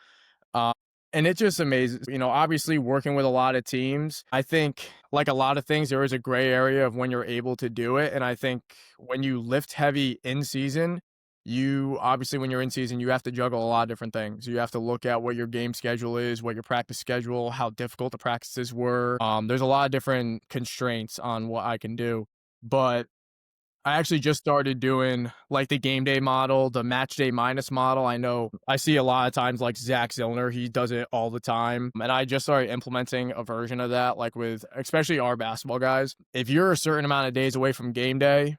Uh, and it just amazes, obviously working with a lot of teams. I think, like a lot of things, there is a gray area of when you're able to do it. And I think when you lift heavy in season, when you're in season, you have to juggle a lot of different things. You have to look at what your game schedule is, what your practice schedule, how difficult the practices were. There's a lot of different constraints on what I can do. But I actually just started doing like the game day model, the match day minus model. I know I see a lot of times like Zach Zillner, he does it all the time. And I just started implementing a version of that, like with especially our basketball guys. If you're a certain amount of days away from game day,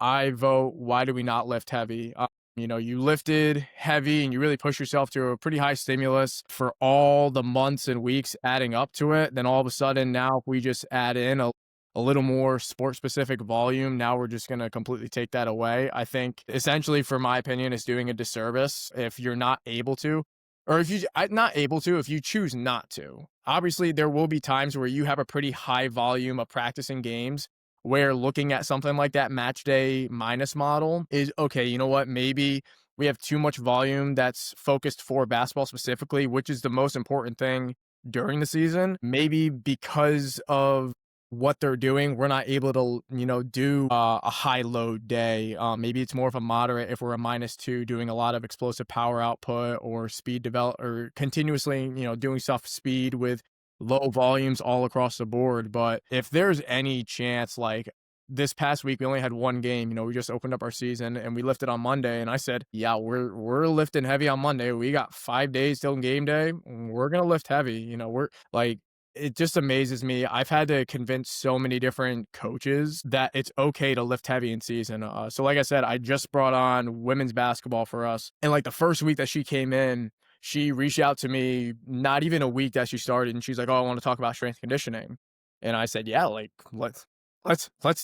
I vote, why do we not lift heavy? You lifted heavy and you really push yourself to a pretty high stimulus for all the months and weeks adding up to it. Then all of a sudden, now if we just add in a little more sport specific volume, now we're just going to completely take that away. I think essentially, for my opinion, it's doing a disservice if you're not able to, or if you not able to, if you choose not to. Obviously, there will be times where you have a pretty high volume of practicing games, where looking at something like that match day minus model is okay. You know what? Maybe we have too much volume that's focused for basketball specifically, which is the most important thing during the season. Maybe because of what they're doing, we're not able to, do a high load day. Maybe it's more of a moderate if we're a -2 doing a lot of explosive power output or speed develop, or continuously, doing stuff speed with low volumes all across the board. But if there's any chance, like, this past week we only had one game. We just opened up our season and we lifted on Monday. And I said, yeah, we're lifting heavy on Monday. We got 5 days till game day. We're gonna lift heavy. We're like, it just amazes me. I've had to convince so many different coaches that it's okay to lift heavy in season. So like I said, I just brought on women's basketball for us. And like the first week that she came in, she reached out to me, not even a week that she started, and she's like, "Oh, I want to talk about strength conditioning." And I said, "Yeah, like let's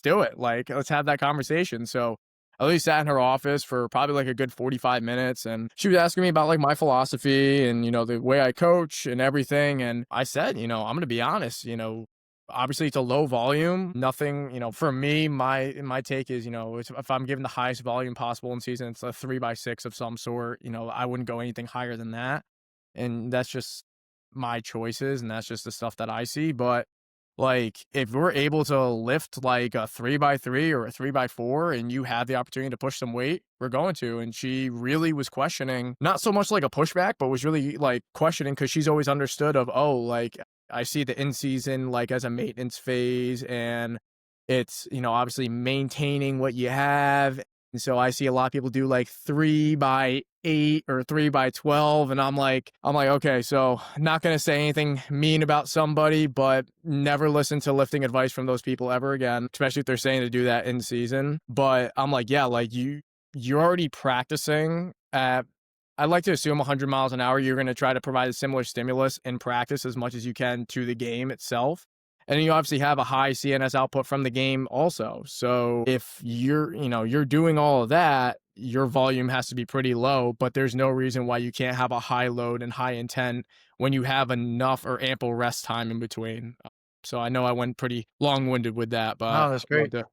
do it. Like let's have that conversation." So I at least sat in her office for probably like a good 45 minutes, and she was asking me about like my philosophy and the way I coach and everything. And I said, I'm gonna be honest, obviously it's a low volume, nothing, for me, my take is, if I'm given the highest volume possible in season, it's a 3x6 of some sort. I wouldn't go anything higher than that. And that's just my choices, and that's just the stuff that I see. But like, if we're able to lift like a 3x3 or a 3x4 and you have the opportunity to push some weight, we're going to. And she really was questioning, not so much like a pushback, but was really like questioning, because she's always understood of, oh, like I see the in season like as a maintenance phase, and it's, obviously maintaining what you have. And so I see a lot of people do like 3x8 or 3x12. And I'm like, okay, so not going to say anything mean about somebody, but never listen to lifting advice from those people ever again, especially if they're saying to do that in season. But I'm like, yeah, like you're already practicing at, I'd like to assume 100 miles an hour. You're going to try to provide a similar stimulus in practice as much as you can to the game itself. And then you obviously have a high CNS output from the game also. So if you're doing all of that, your volume has to be pretty low, but there's no reason why you can't have a high load and high intent when you have enough or ample rest time in between. So I know I went pretty long-winded with that,
No,
but
that's
I'd love
great.
to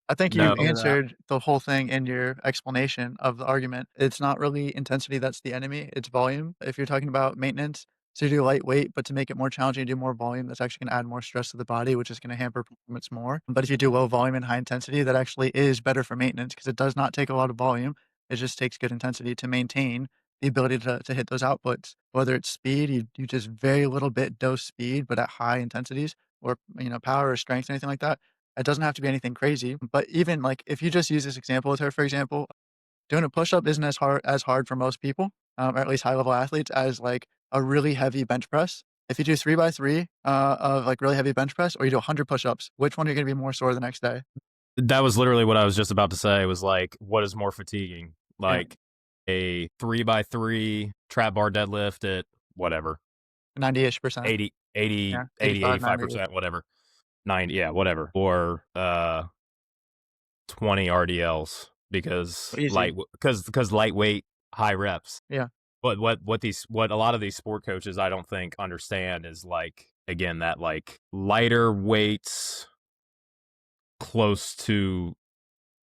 I think
No,
you
hear that.
answered the whole thing in your explanation of the argument. It's not really intensity that's the enemy, it's volume. If you're talking about maintenance, so you do lightweight, but to make it more challenging, you do more volume, that's actually gonna add more stress to the body, which is gonna hamper performance more. But if you do low volume and high intensity, that actually is better for maintenance because it does not take a lot of volume. It just takes good intensity to maintain the ability to hit those outputs. Whether it's speed, you just very little bit dose speed, but at high intensities, or power or strength or anything like that. It doesn't have to be anything crazy, but even, like, if you just use this example with her, for example, doing a push-up isn't as hard for most people, or at least high-level athletes, as, like, a really heavy bench press. If you do 3 by 3, of, like, really heavy bench press, or you do 100 push-ups, which one are you gonna be more sore the next day?
that was literally what I was just about to say. Was like, what is more fatiguing?
Yeah,
Like a 3x3 trap bar deadlift at whatever
90-ish%.
80, 80,
Yeah,
80,
85, 90.
85%, whatever 90, yeah, whatever, or 20 RDLs because
Easy.
lightweight, high reps.
Yeah.
But what a lot of these sport coaches I don't think understand is, like, again, that like lighter weights close to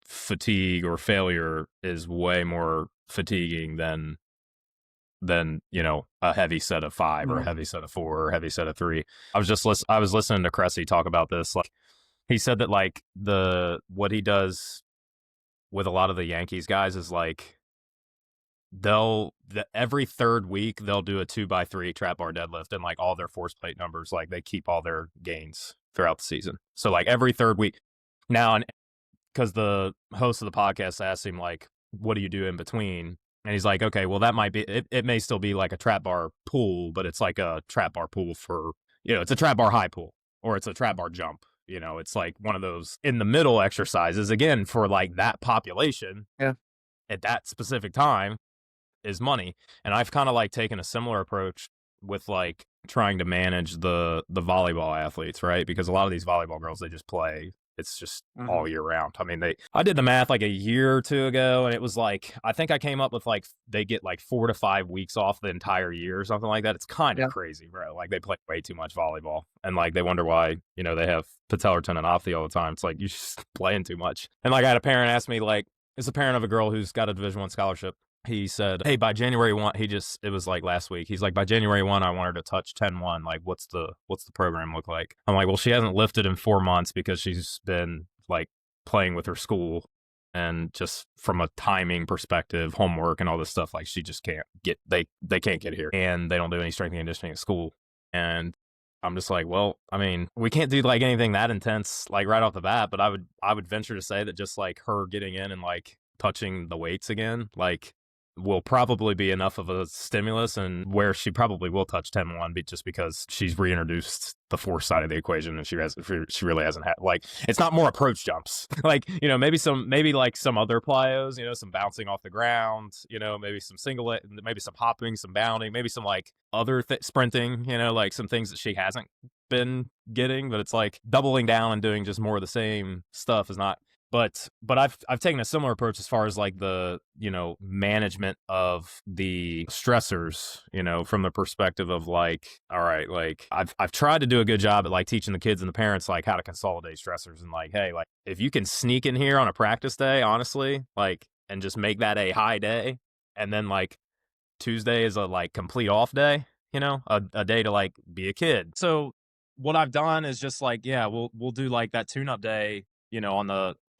fatigue or failure is way more fatiguing than a heavy set of 5 or a
Yeah.
heavy set of 4 or a heavy set of 3. I was listening to Cressy talk about this. Like, he said that like what he does with a lot of the Yankees guys is like every third week they'll do a 2x3 trap bar deadlift, and like all their force plate numbers, like they keep all their gains throughout the season. So like every third week now, and because the host of the podcast asked him like, what do you do in between? And he's like, okay, well, that might be it may still be like a trap bar pull, but it's like a trap bar pull for, it's a trap bar high pull, or it's a trap bar jump. It's like one of those in the middle exercises, again, for like that population
Yeah.
at that specific time is money. And I've kind of like taken a similar approach with like trying to manage the volleyball athletes, right? Because a lot of these volleyball girls, they just play. It's just
Mhm.
all year round. I mean, I did the math like a year or two ago, and it was like, I think I came up with like, they get like 4 to 5 weeks off the entire year or something like that. It's kind of
Yeah.
crazy, bro. Like, they play way too much volleyball, and like they wonder why, they have patellar tendinopathy all the time. It's like, you're just playing too much. And like, I had a parent ask me, like, it's a parent of a girl who's got a Division I scholarship. He said, hey, by January 1, it was like last week. He's like, by January 1, I want her to touch 10-1. Like, what's the program look like? I'm like, well, she hasn't lifted in 4 months because she's been like playing with her school, and just from a timing perspective, homework and all this stuff, like she just can't get, they can't get here, and they don't do any strength and conditioning at school. And I'm just like, well, I mean, we can't do like anything that intense like right off the bat, but I would venture to say that just like her getting in and like touching the weights again, like will probably be enough of a stimulus, and where she probably will touch 10-1 just because she's reintroduced the force side of the equation, and she really hasn't had like, it's not more approach jumps. Like, maybe like some other plyos, some bouncing off the ground, maybe some maybe some hopping, some bounding, maybe some like other sprinting, like some things that she hasn't been getting, but it's like doubling down and doing just more of the same stuff is not. But I've taken a similar approach as far as like the management of the stressors, from the perspective of like, all right, like I've tried to do a good job at like teaching the kids and the parents like how to consolidate stressors, and like, hey, like if you can sneak in here on a practice day, honestly, like, and just make that a high day, and then like Tuesday is a like complete off day, a day to like be a kid. So what I've done is just like, yeah, we'll do like that tune-up day,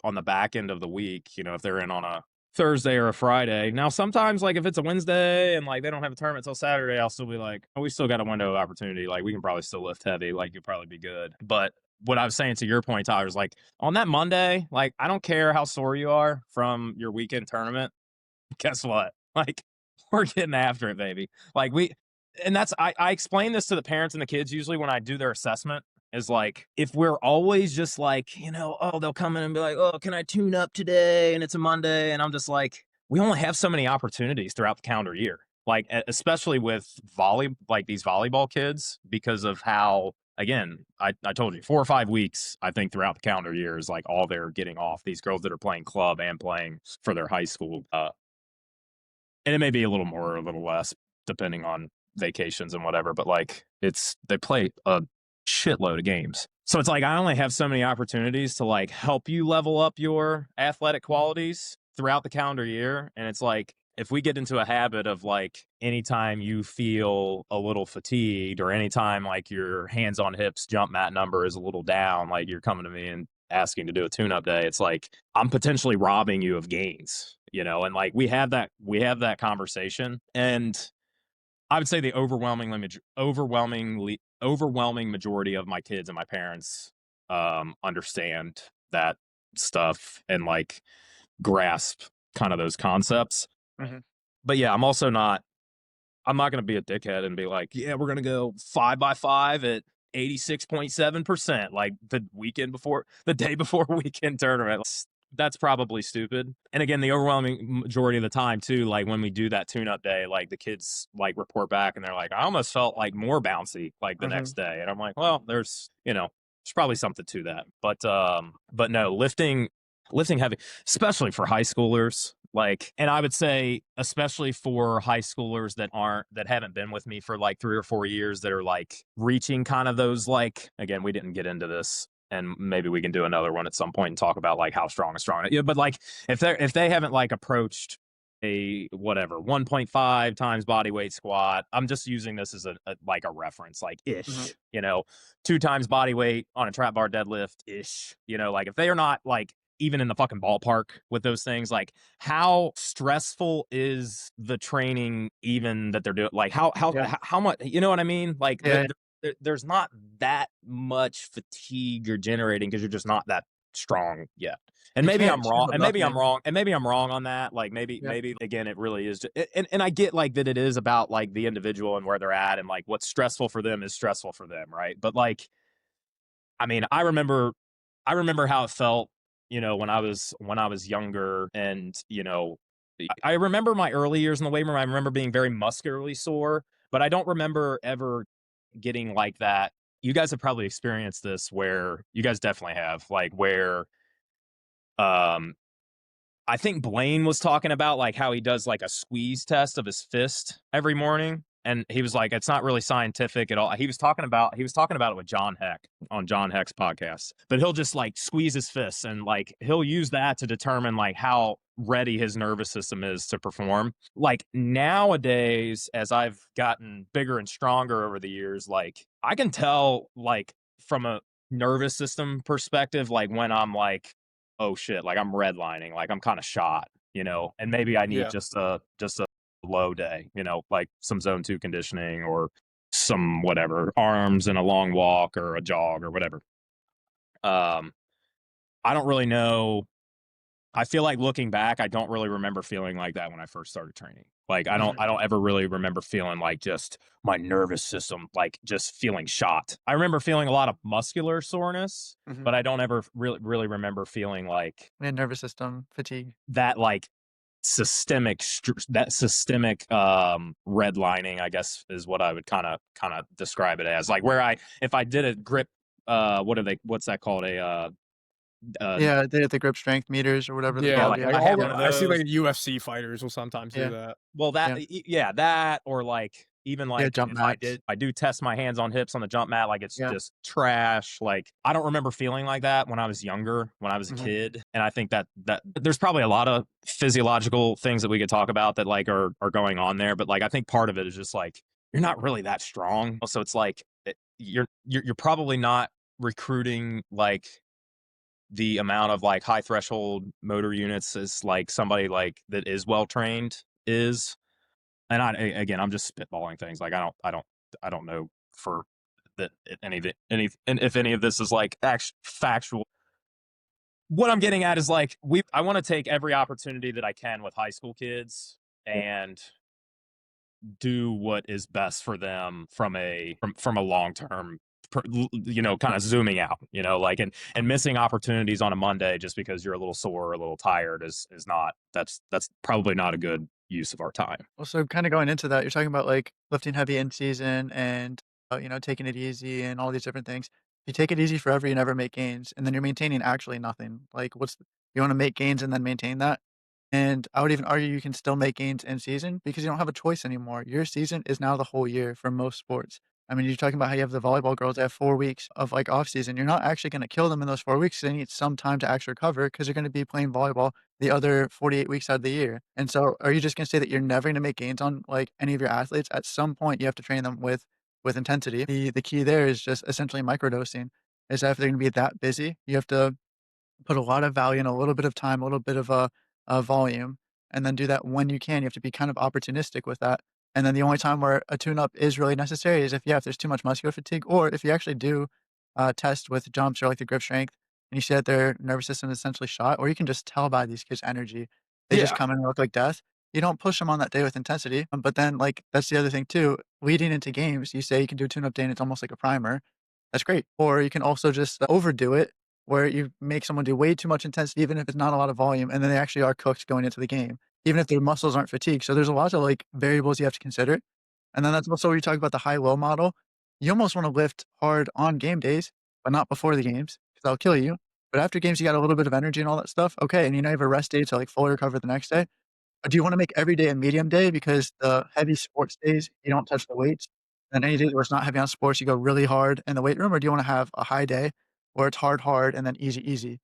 on the back end of the week, if they're in on a Thursday or a Friday. Now, sometimes like if it's a Wednesday and like they don't have a tournament till Saturday, I'll still be like, oh, we still got a window of opportunity. Like we can probably still lift heavy. Like you'll probably be good. But what I was saying to your point, Tyler, is like on that Monday, like I don't care how sore you are from your weekend tournament. Guess what? Like we're getting after it, baby. Like and I explain this to the parents and the kids usually when I do their assessment, is like, if we're always just like, oh, they'll come in and be like, oh, can I tune up today? And it's a Monday. And I'm just like, we only have so many opportunities throughout the calendar year. Like, especially with like these volleyball kids, because of how, again, I told you 4 or 5 weeks, I think throughout the calendar year is like all they're getting off, these girls that are playing club and playing for their high school. And it may be a little more or a little less depending on vacations and whatever, but like they play a shitload of games. So it's like I only have so many opportunities to like help you level up your athletic qualities throughout the calendar year. And it's like, if we get into a habit of like anytime you feel a little fatigued, or anytime like your hands on hips jump mat number is a little down, like you're coming to me and asking to do a tune-up day, it's like I'm potentially robbing you of gains, and like we have that conversation. And I would say the overwhelming majority of my kids and my parents understand that stuff and like grasp kind of those concepts.
Mhm.
But yeah, I'm not going to be a dickhead and be like, yeah, we're going to go 5x5 at 86.7%, like the day before weekend tournament. That's probably stupid. And again, the overwhelming majority of the time too, like when we do that tune-up day, like the kids like report back and they're like, I almost felt like more bouncy like the
Mhm.
next day. And I'm like, well, there's probably something to that. But no, lifting heavy, especially for high schoolers. Like, and I would say, especially for high schoolers that haven't been with me for like 3 or 4 years, that are like reaching kind of those, like, again, we didn't get into this, and maybe we can do another one at some point and talk about like how strong is strong. Yeah, but like if they haven't like approached a whatever 1.5 times body weight squat, I'm just using this as a like a reference, like
Mhm.
ish, 2 times body weight on a trap bar deadlift ish, like if they are not like even in the fucking ballpark with those things, like how stressful is the training even that they're doing? Like
Yeah.
how much, you know what I mean? Like
Yeah.
there's not that much fatigue you're generating because you're just not that strong yet. And
You
maybe
can't
I'm
chew
wrong.
the
And maybe I'm
buffet.
wrong. And maybe I'm wrong on that. Like
Yeah.
maybe again, it really is. And I get like that it is about like the individual and where they're at, and like what's stressful for them is stressful for them, right? But like, I mean, I remember how it felt, when I was younger, and I remember my early years in the weight room. I remember being very muscularly sore, but I don't remember ever getting like that. You guys have probably experienced this, where you guys definitely have, like where um I think Blaine was talking about like how he does like a squeeze test of his fist every morning. And he was like, it's not really scientific at all. He was talking about it with John Heck on John Heck's podcast. But he'll just like squeeze his fists, and like he'll use that to determine like how ready his nervous system is to perform. Like nowadays, as I've gotten bigger and stronger over the years, like I can tell like from a nervous system perspective, like when I'm like, oh shit, like I'm redlining, like I'm kind of shot, and maybe I need
Yeah.
just a low day, like some zone 2 conditioning, or some whatever arms and a long walk or a jog or whatever. Um, I don't really know. I feel like looking back, I don't really remember feeling like that when I first started training. Like
Mhm.
I don't ever really remember feeling like just my nervous system, like just feeling shot. I remember feeling a lot of muscular soreness,
Mhm.
but I don't ever really remember feeling like
Yeah, nervous system fatigue.
that, like that systemic redlining, I guess, is what I would kind of describe it as. Like where if I did a grip, what's that called? Uh
Yeah, the grip strength meters or whatever they're
yeah,
Yeah,
called,
like if
yeah.
like
I had
all
one
the
of
I see
those.
like UFC fighters will sometimes do
Yeah,
that.
Well,
yeah.
yeah, that, or like even
Yeah,
like
jump
if
mats.
I do test my hands on hips on the jump mat, like it's
Yeah.
just trash. Like I don't remember feeling like that when I was younger, when I was a
Mhm.
kid. And I think that there's probably a lot of physiological things that we could talk about that like are going on there. But like I think part of it is just like you're not really that strong. So it's like you're probably not recruiting like the amount of like high threshold motor units as like somebody like that is well trained is. And again, I'm just spitballing things. Like I don't know for that and if any of this is like factual. What I'm getting at is like I want to take every opportunity that I can with high school kids and do what is best for them from a long term, kind of zooming out, like, and missing opportunities on a Monday just because you're a little sore or a little tired is not, that's probably not a good use of our time.
Well, so kinda going into that, you're talking about, like, lifting heavy in season and, taking it easy and all these different things. You take it easy forever, you never make gains, and then you're maintaining actually nothing. Like, you wanna make gains and then maintain that? And I would even argue you can still make gains in season because you don't have a choice anymore. Your season is now the whole year for most sports. I mean, you're talking about how you have the volleyball girls that have 4 weeks of, like, off season. You're not actually gonna kill them in those 4 weeks. They need some time to actually recover because 'cause they're gonna be playing volleyball the other 48 weeks out of the year. And so are you just gonna say that you're never gonna make gains on, like, any of your athletes? At some point, you have to train them with intensity. The key there is just essentially microdosing, is that if they're gonna be that busy, you have to put a lot of value in a little bit of time, a little bit of a volume, and then do that when you can. You have to be kind of opportunistic with that. And then the only time where a tune-up is really necessary is if, yeah, if there's too much muscular fatigue, or if you actually do test with jumps or like the grip strength, and you see that their nervous system is essentially shot, or you can just tell by these kids' energy. They just
Yeah.
come in and look like death. You don't push them on that day with intensity. But then, like, that's the other thing too. Leading into games, you say you can do a tune-up day and it's almost like a primer. That's great. Or you can also just overdo it where you make someone do way too much intensity, even if it's not a lot of volume, and then they actually are cooked going into the game, even if their muscles aren't fatigued. So there's a lot of like variables you have to consider. And then that's also where you talk about the high-low model. You almost want to lift hard on game days, but not before the games, because that'll kill you. But after games, you got a little bit of energy and all that stuff. Okay, and you know you have a rest day to like fully recover the next day. Do you wanna make every day a medium day because the heavy sports days, you don't touch the weights, and any days where it's not heavy on sports, you go really hard in the weight room, or do you wanna have a high day where it's hard, hard, and then easy, easy?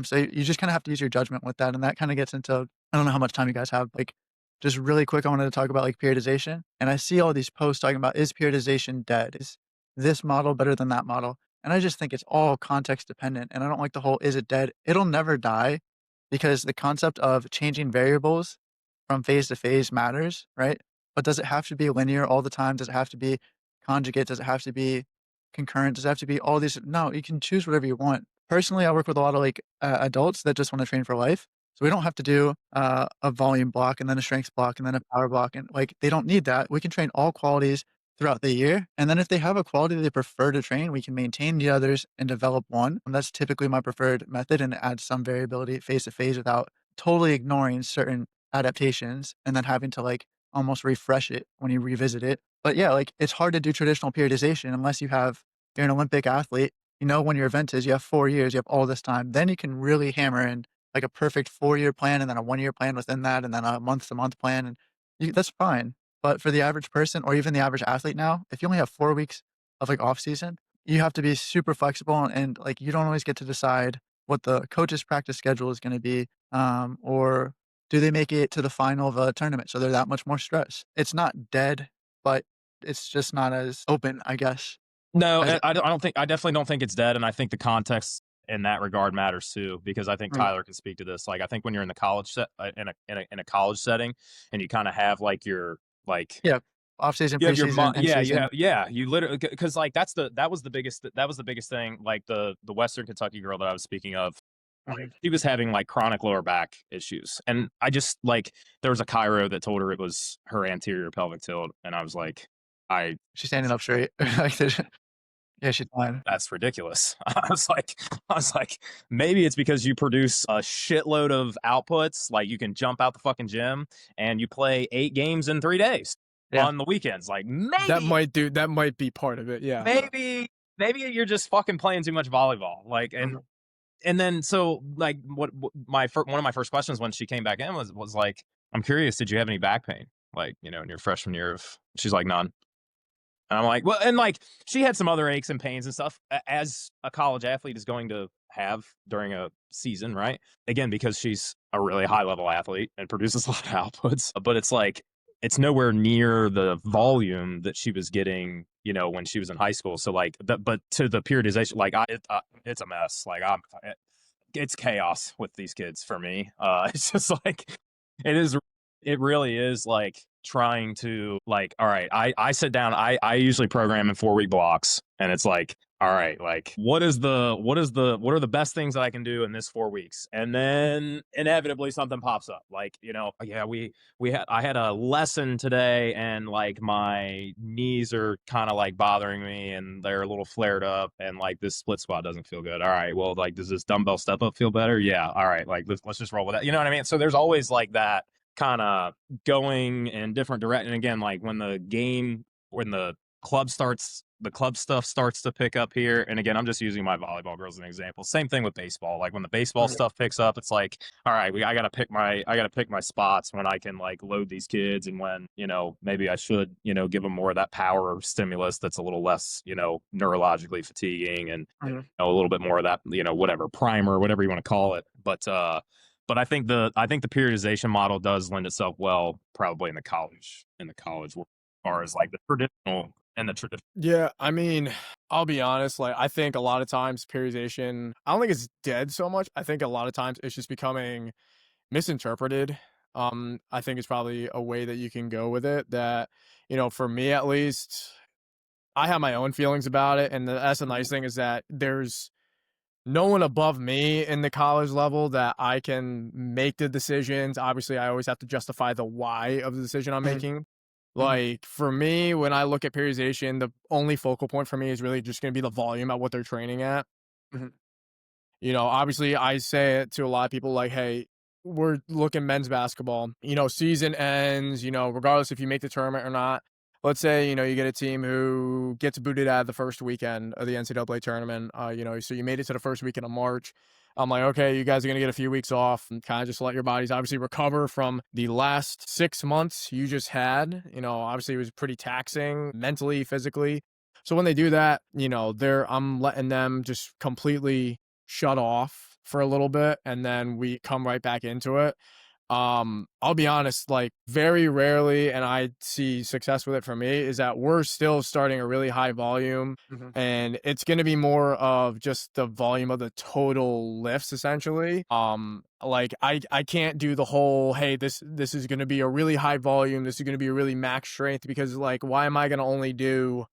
So you just kinda have to use your judgment with that, and that kinda gets into I don't know how much time you guys have, like, just really quick, I wanted to talk about, like, periodization, and I see all these posts talking about, "Is periodization dead? Is this model better than that model?" And I just think it's all context dependent, and I don't like the whole, "Is it dead?" It'll never die because the concept of changing variables from phase to phase matters, right? But does it have to be linear all the time? Does it have to be conjugate? Does it have to be concurrent? Does it have to be all these? No, you can choose whatever you want. Personally, I work with a lot of like adults that just want to train for life. So we don't have to do a volume block and then a strength block and then a power block. And like they don't need that. We can train all qualities throughout the year. And then if they have a quality they prefer to train, we can maintain the others and develop one. And that's typically my preferred method and add some variability phase to phase without totally ignoring certain adaptations and then having to, like, almost refresh it when you revisit it. But, yeah, like, it's hard to do traditional periodization unless you're an Olympic athlete, you know when your event is, you have 4 years, you have all this time. Then you can really hammer in, like, a perfect 4-year plan and then a 1-year plan within that and then a month-to-month plan, and that's fine. But for the average person or even the average athlete now, if you only have 4 weeks of, like, off season, you have to be super flexible and, like, you don't always get to decide what the coach's practice schedule is gonna be, or do they make it to the final of a tournament, so they're that much more stressed? It's not dead, but it's just not as open, I guess,
No,
as
I don't think, I definitely don't think it's dead, and I think the context in that regard matters too, because I think
right.
Tyler can speak to this. Like, I think when you're in the college in a college setting, and you kind of have like your like
Yeah. off season,
You have your
preseason, in
yeah, you
season.
have you literally because like that was the biggest thing. Like the Western Kentucky girl that I was speaking of,
Mhm.
she was having like chronic lower back issues, and I just like there was a chiro that told her it was her anterior pelvic tilt, and I was like, I
She's standing up straight. Like, yeah, she's fine.
that's ridiculous. I was like, maybe it's because you produce a shitload of outputs. Like you can jump out the fucking gym and you play 8 games in 3 days
Yeah.
on the weekends. Like
That might be part of it. Yeah.
maybe, maybe you're just fucking playing too much volleyball. Like,
Mhm.
and then so like what one of my first questions when she came back in was like, I'm curious, did you have any back pain? Like, in your freshman year of, she's like, none. And I'm like, well, and like she had some other aches and pains and stuff as a college athlete is going to have during a season, right? Again, because she's a really high level athlete and produces a lot of outputs, but it's like it's nowhere near the volume that she was getting, when she was in high school. So like, but to the periodization, like it's a mess. Like it's chaos with these kids for me. It's just like it is it really is like trying to like, all right, I sit down, I usually program in 4 week blocks, and it's like, all right, like what are the best things that I can do in this 4 weeks? And then inevitably something pops up. Like, yeah, I had a lesson today and like my knees are kind of like bothering me and they're a little flared up and like this split squat doesn't feel good. All right, well, like does this dumbbell step up feel better? Yeah, all right, like let's just roll with that. You know what I mean? So there's always like that kind of going in different direction. Again, like when the club stuff starts to pick up here. And again, I'm just using my volleyball girls as an example. Same thing with baseball. Like when the baseball
Mhm.
stuff picks up, it's like, all right, I gotta pick my spots when I can like load these kids and when, maybe I should, give them more of that power stimulus that's a little less, neurologically fatiguing and
Mhm.
a little bit more of that, whatever primer, whatever you want to call it. But I think the periodization model does lend itself well, probably in the college world, as far as like the traditional.
Yeah, I mean, I'll be honest, like I think a lot of times periodization, I don't think it's dead so much. I think a lot of times it's just becoming misinterpreted. I think it's probably a way that you can go with it that, for me at least, I have my own feelings about it. And that's the nice thing is that there's no one above me in the college level that I can make the decisions. Obviously, I always have to justify the why of the decision I'm
Mhm.
making.
Mhm.
Like for me, when I look at periodization, the only focal point for me is really just going to be the volume at what they're training at.
Mhm.
Obviously, I say it to a lot of people like, hey, we're looking men's basketball. Season ends, regardless if you make the tournament or not. Let's say, you get a team who gets booted out of the first weekend of the NCAA tournament. So you made it to the first weekend of March. I'm like, okay, you guys are going to get a few weeks off and kind of just let your bodies obviously recover from the last 6 months you just had. Obviously it was pretty taxing mentally, physically. So when they do that, I'm letting them just completely shut off for a little bit and then we come right back into it. I'll be honest, like very rarely, and I see success with it for me, is that we're still starting a really high volume
Mhm.
and it's going to be more of just the volume of the total lifts essentially. Like I can't do the whole, hey, this is going to be a really high volume, this is going to be a really max strength because like why am I going to only do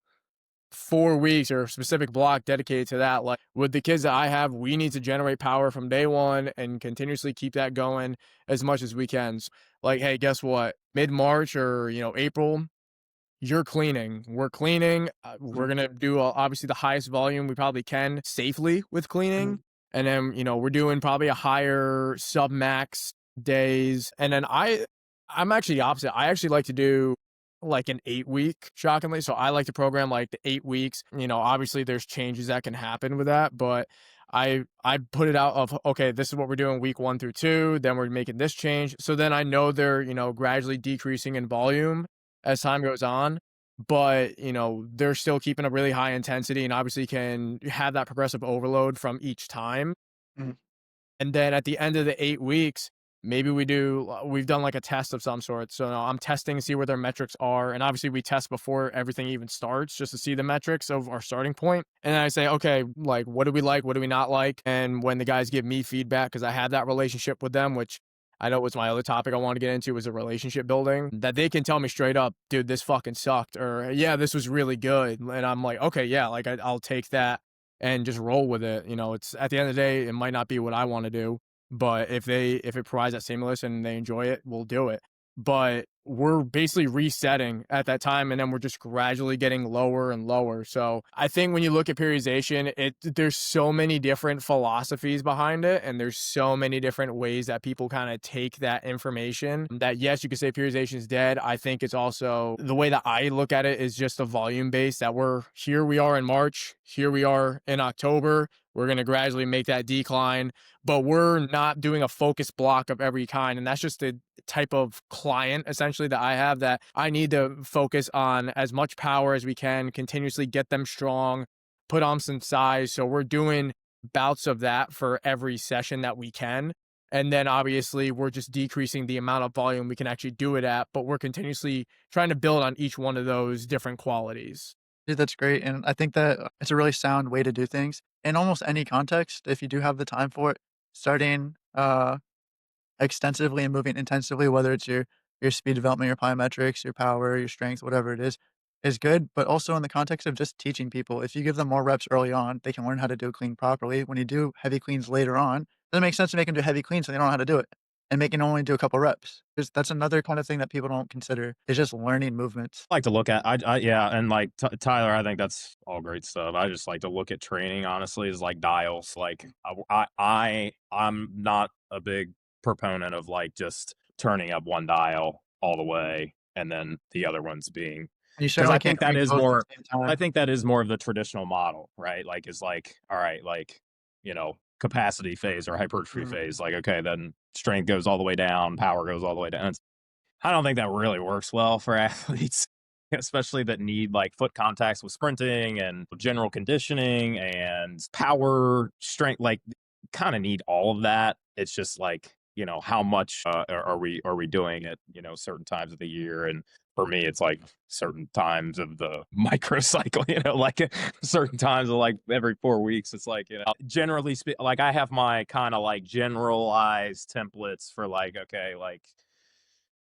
4 weeks or a specific block dedicated to that? Like with the kids that I have, we need to generate power from day one and continuously keep that going as much as we can. Like, hey, guess what? Mid March or April, you're cleaning. We're cleaning. We're
Mhm.
gonna do obviously the highest volume we probably can safely with cleaning,
Mhm.
and then we're doing probably a higher sub max days, and then I'm actually the opposite. I actually like to do like an 8 week, shockingly. So I like to program like the 8 weeks. Obviously there's changes that can happen with that, but I put it out of okay, this is what we're doing week 1 through 2. Then we're making this change. So then I know they're gradually decreasing in volume as time goes on, but they're still keeping a really high intensity and obviously can have that progressive overload from each time.
Mhm.
And then at the end of the 8 weeks, maybe we've done like a test of some sort. So I'm testing to see where their metrics are. And obviously we test before everything even starts just to see the metrics of our starting point. And then I say, okay, like, what do we like? What do we not like? And when the guys give me feedback, because I have that relationship with them, which I know it was my other topic I wanted to get into was a relationship building, that they can tell me straight up, dude, this fucking sucked, or yeah, this was really good. And I'm like, okay, yeah, like I'll take that and just roll with it. You know, it's at the end of the day, it might not be what I want to do, but if it provides that stimulus and they enjoy it, we'll do it. But we're basically resetting at that time, and then we're just gradually getting lower and lower. So I think when you look at periodization, there's so many different philosophies behind it, and there's so many different ways that people kind of take that information, that yes, you could say periodization is dead. I think it's also, the way that I look at it is just a volume base, that we are in March, here we are in October, we're going to gradually make that decline, but we're not doing a focus block of every kind. And that's just the type of client essentially that I have, that I need to focus on as much power as we can, continuously get them strong, put on some size. So we're doing bouts of that for every session that we can. And then obviously we're just decreasing the amount of volume we can actually do it at, but we're continuously trying to build on each one of those different qualities.
Dude, that's great, and I think that it's a really sound way to do things in almost any context if you do have the time for it. Starting, extensively and moving intensively, whether it's your speed development, your plyometrics, your power, your strength, whatever it is good, but also in the context of just teaching people. If you give them more reps early on, they can learn how to do a clean properly. When you do heavy cleans later on, doesn't make sense to make them do heavy cleans so they don't know how to do it, and make 'em only do a couple reps. 'Cause that's another kind of thing that people don't consider, is just learning movements.
Like to look at yeah, and like Tyler, I think that's all great stuff. I just like to look at training honestly as like dials. Like I'm not a big proponent of like just turning up one dial all the way and then the other ones being,
And you
because I
certainly can't
think that
crank
is
both at
more,
the same time.
I think that is more of the traditional model, right? Like is like, all right, like, capacity phase or hypertrophy
Mhm.
phase, like okay, then strength goes all the way down, power goes all the way down. I don't think that really works well for athletes, especially that need like foot contacts with sprinting and general conditioning and power, strength. Like, kind of need all of that. It's just like, how much are we doing at certain times of the year? And for me, it's like certain times of the microcycle. Like certain times of like every 4 weeks. It's like, generally like I have my kind of like generalized templates for like, okay, like,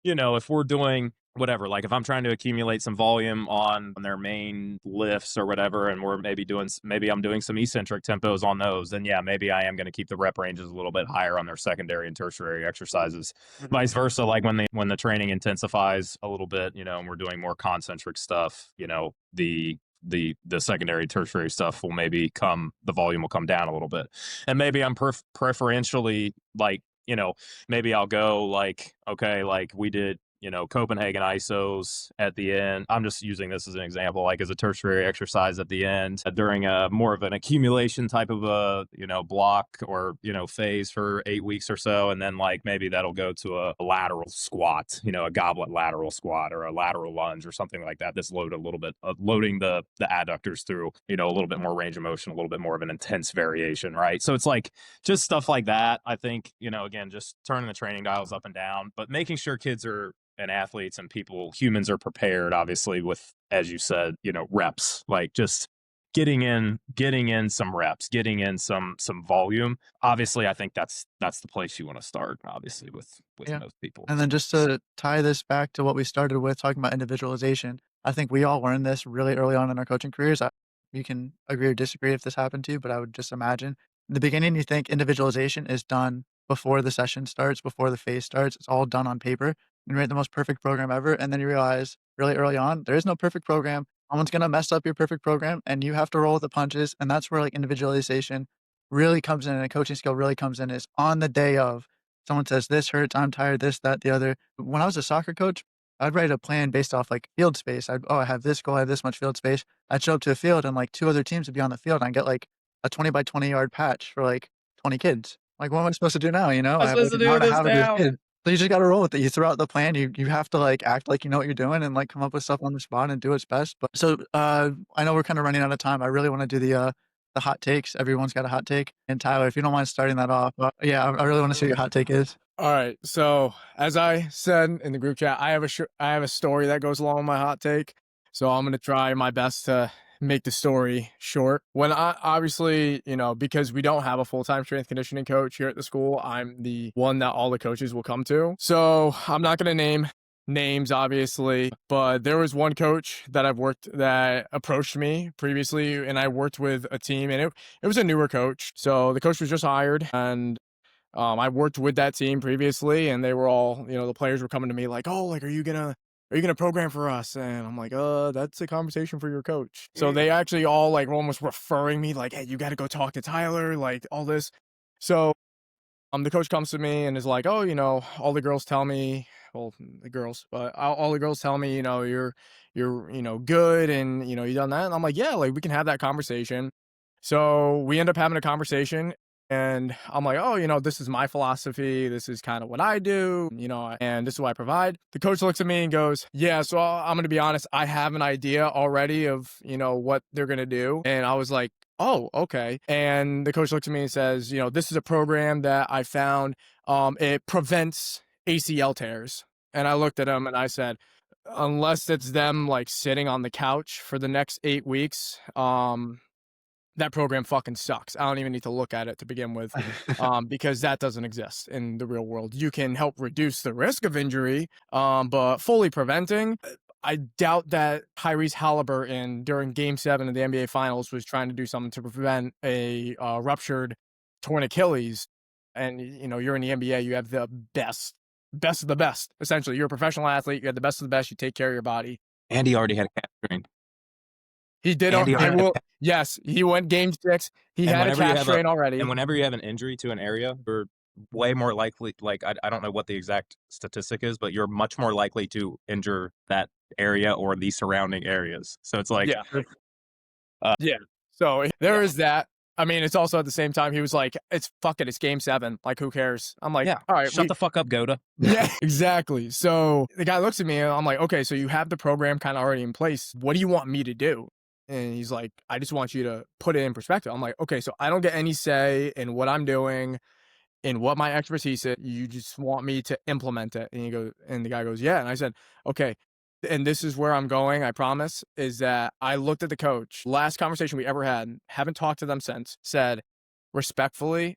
if we're doing whatever, like if I'm trying to accumulate some volume on their main lifts or whatever, and we're maybe I'm doing some eccentric tempos on those, then yeah, maybe I am going to keep the rep ranges a little bit higher on their secondary and tertiary exercises.
Mhm.
Vice versa, like when the training intensifies a little bit, and we're doing more concentric stuff, the secondary tertiary stuff will maybe the volume will come down a little bit, and maybe I'm preferentially like, maybe I'll go like, okay, like we did, Copenhagen ISOs at the end. I'm just using this as an example, like as a tertiary exercise at the end during a more of an accumulation type of a, block or, phase for 8 weeks or so. And then like maybe that'll go to a lateral squat, a goblet lateral squat or a lateral lunge or something like that. That's loaded a little bit, loading the adductors through, a little bit more range of motion, a little bit more of an intense variation, right? So it's like just stuff like that. I think, again, just turning the training dials up and down, but making sure kids are and athletes and humans are prepared, obviously, with, as you said, reps, like just getting in some reps, getting in some volume. Obviously, I think that's the place you want to start, obviously, with
Yeah.
most people.
And then just to tie this back to what we started with, talking about individualization, I think we all learned this really early on in our coaching careers. You can agree or disagree if this happened to you, but I would just imagine in the beginning, you think individualization is done before the session starts, before the phase starts. It's all done on paper. You write the most perfect program ever. And then you realize really early on, there is no perfect program. Someone's going to mess up your perfect program and you have to roll with the punches. And that's where like individualization really comes in and a coaching skill really comes in, is on the day of someone says, "This hurts, I'm tired, this, that, the other." When I was a soccer coach, I'd write a plan based off like field space. I have this goal, I have this much field space. I'd show up to a field and like two other teams would be on the field and I'd get like a 20 by 20 yard patch for like 20 kids. Like, what am I supposed to do now? I
I'm
have like
supposed to
an hour
do
and a
this
half of this
now.
kid. So you just got to roll with it. You throw out the plan. You have to like act like you know what you're doing and like come up with stuff on the spot and do its best. But so I know we're kind of running out of time. I really want to do the hot takes. Everyone's got a hot take. And Tyler, if you don't mind starting that off, yeah, I really want to see what your hot take is.
All right. So as I said in the group chat, I have a story that goes along with my hot take. So I'm gonna try my best to make the story short, when I obviously, because we don't have a full-time strength conditioning coach here at the school, I'm the one that all the coaches will come to. So I'm not going to name names, obviously, but there was one coach that approached me previously, and I worked with a team, and it was a newer coach. So the coach was just hired, and I worked with that team previously, and they were all, the players were coming to me like, "Oh, like, are you gonna program for us?" And I'm like, that's a conversation for your coach." So they actually all like were almost referring me like, "Hey, you got to go talk to Tyler," like all this. So the coach comes to me and is like, "Oh, all the girls tell me, well, the girls, but all the girls tell me, you're good, and you done that." And I'm like, "Yeah, like we can have that conversation." So we end up having a conversation, and I'm like, "Oh, this is my philosophy. This is kind of what I do, and this is what I provide." The coach looks at me and goes, "Yeah, so I'm going to be honest. I have an idea already of, what they're going to do." And I was like, "Oh, okay." And the coach looks at me and says, "This is a program that I found. It prevents ACL tears." And I looked at him and I said, "Unless it's them like sitting on the couch for the next 8 weeks, that program fucking sucks. I don't even need to look at it to begin with, because that doesn't exist in the real world. You can help reduce the risk of injury, but fully preventing, I doubt that Tyrese Halliburton during Game 7 of the NBA Finals was trying to do something to prevent a ruptured torn Achilles. And, you're in the NBA, you have the best of the best. Essentially, you're a professional athlete, you have the best of the best, you take care of your body."
And he already had a calf strain.
He did.
And he
I
already
will. Yes, he went Game 6. He
and
had a
whenever you
calf
have
strain already.
whenever you have an injury to an area, you're way more likely, like I don't know what the exact statistic is, but you're much more likely to injure that area or the surrounding areas. So it's like,
Yeah. Yeah. So there
yeah,
is that. I mean, it's also at the same time, he was like, it's Game 7. Like, who cares? I'm like,
yeah,
all right,
shut the fuck up, Goda.
yeah, exactly. So the guy looks at me and I'm like, okay, so you have the program kind of already in place. What do you want me to do? And he's like, I just want you to put it in perspective. I'm like, okay, so I don't get any say in what I'm doing, in what my expertise is. You just want me to implement it. And the guy goes, yeah. And I said, okay. And this is where I'm going, I promise, is that I looked at the coach, last conversation we ever had, haven't talked to them since, said, respectfully,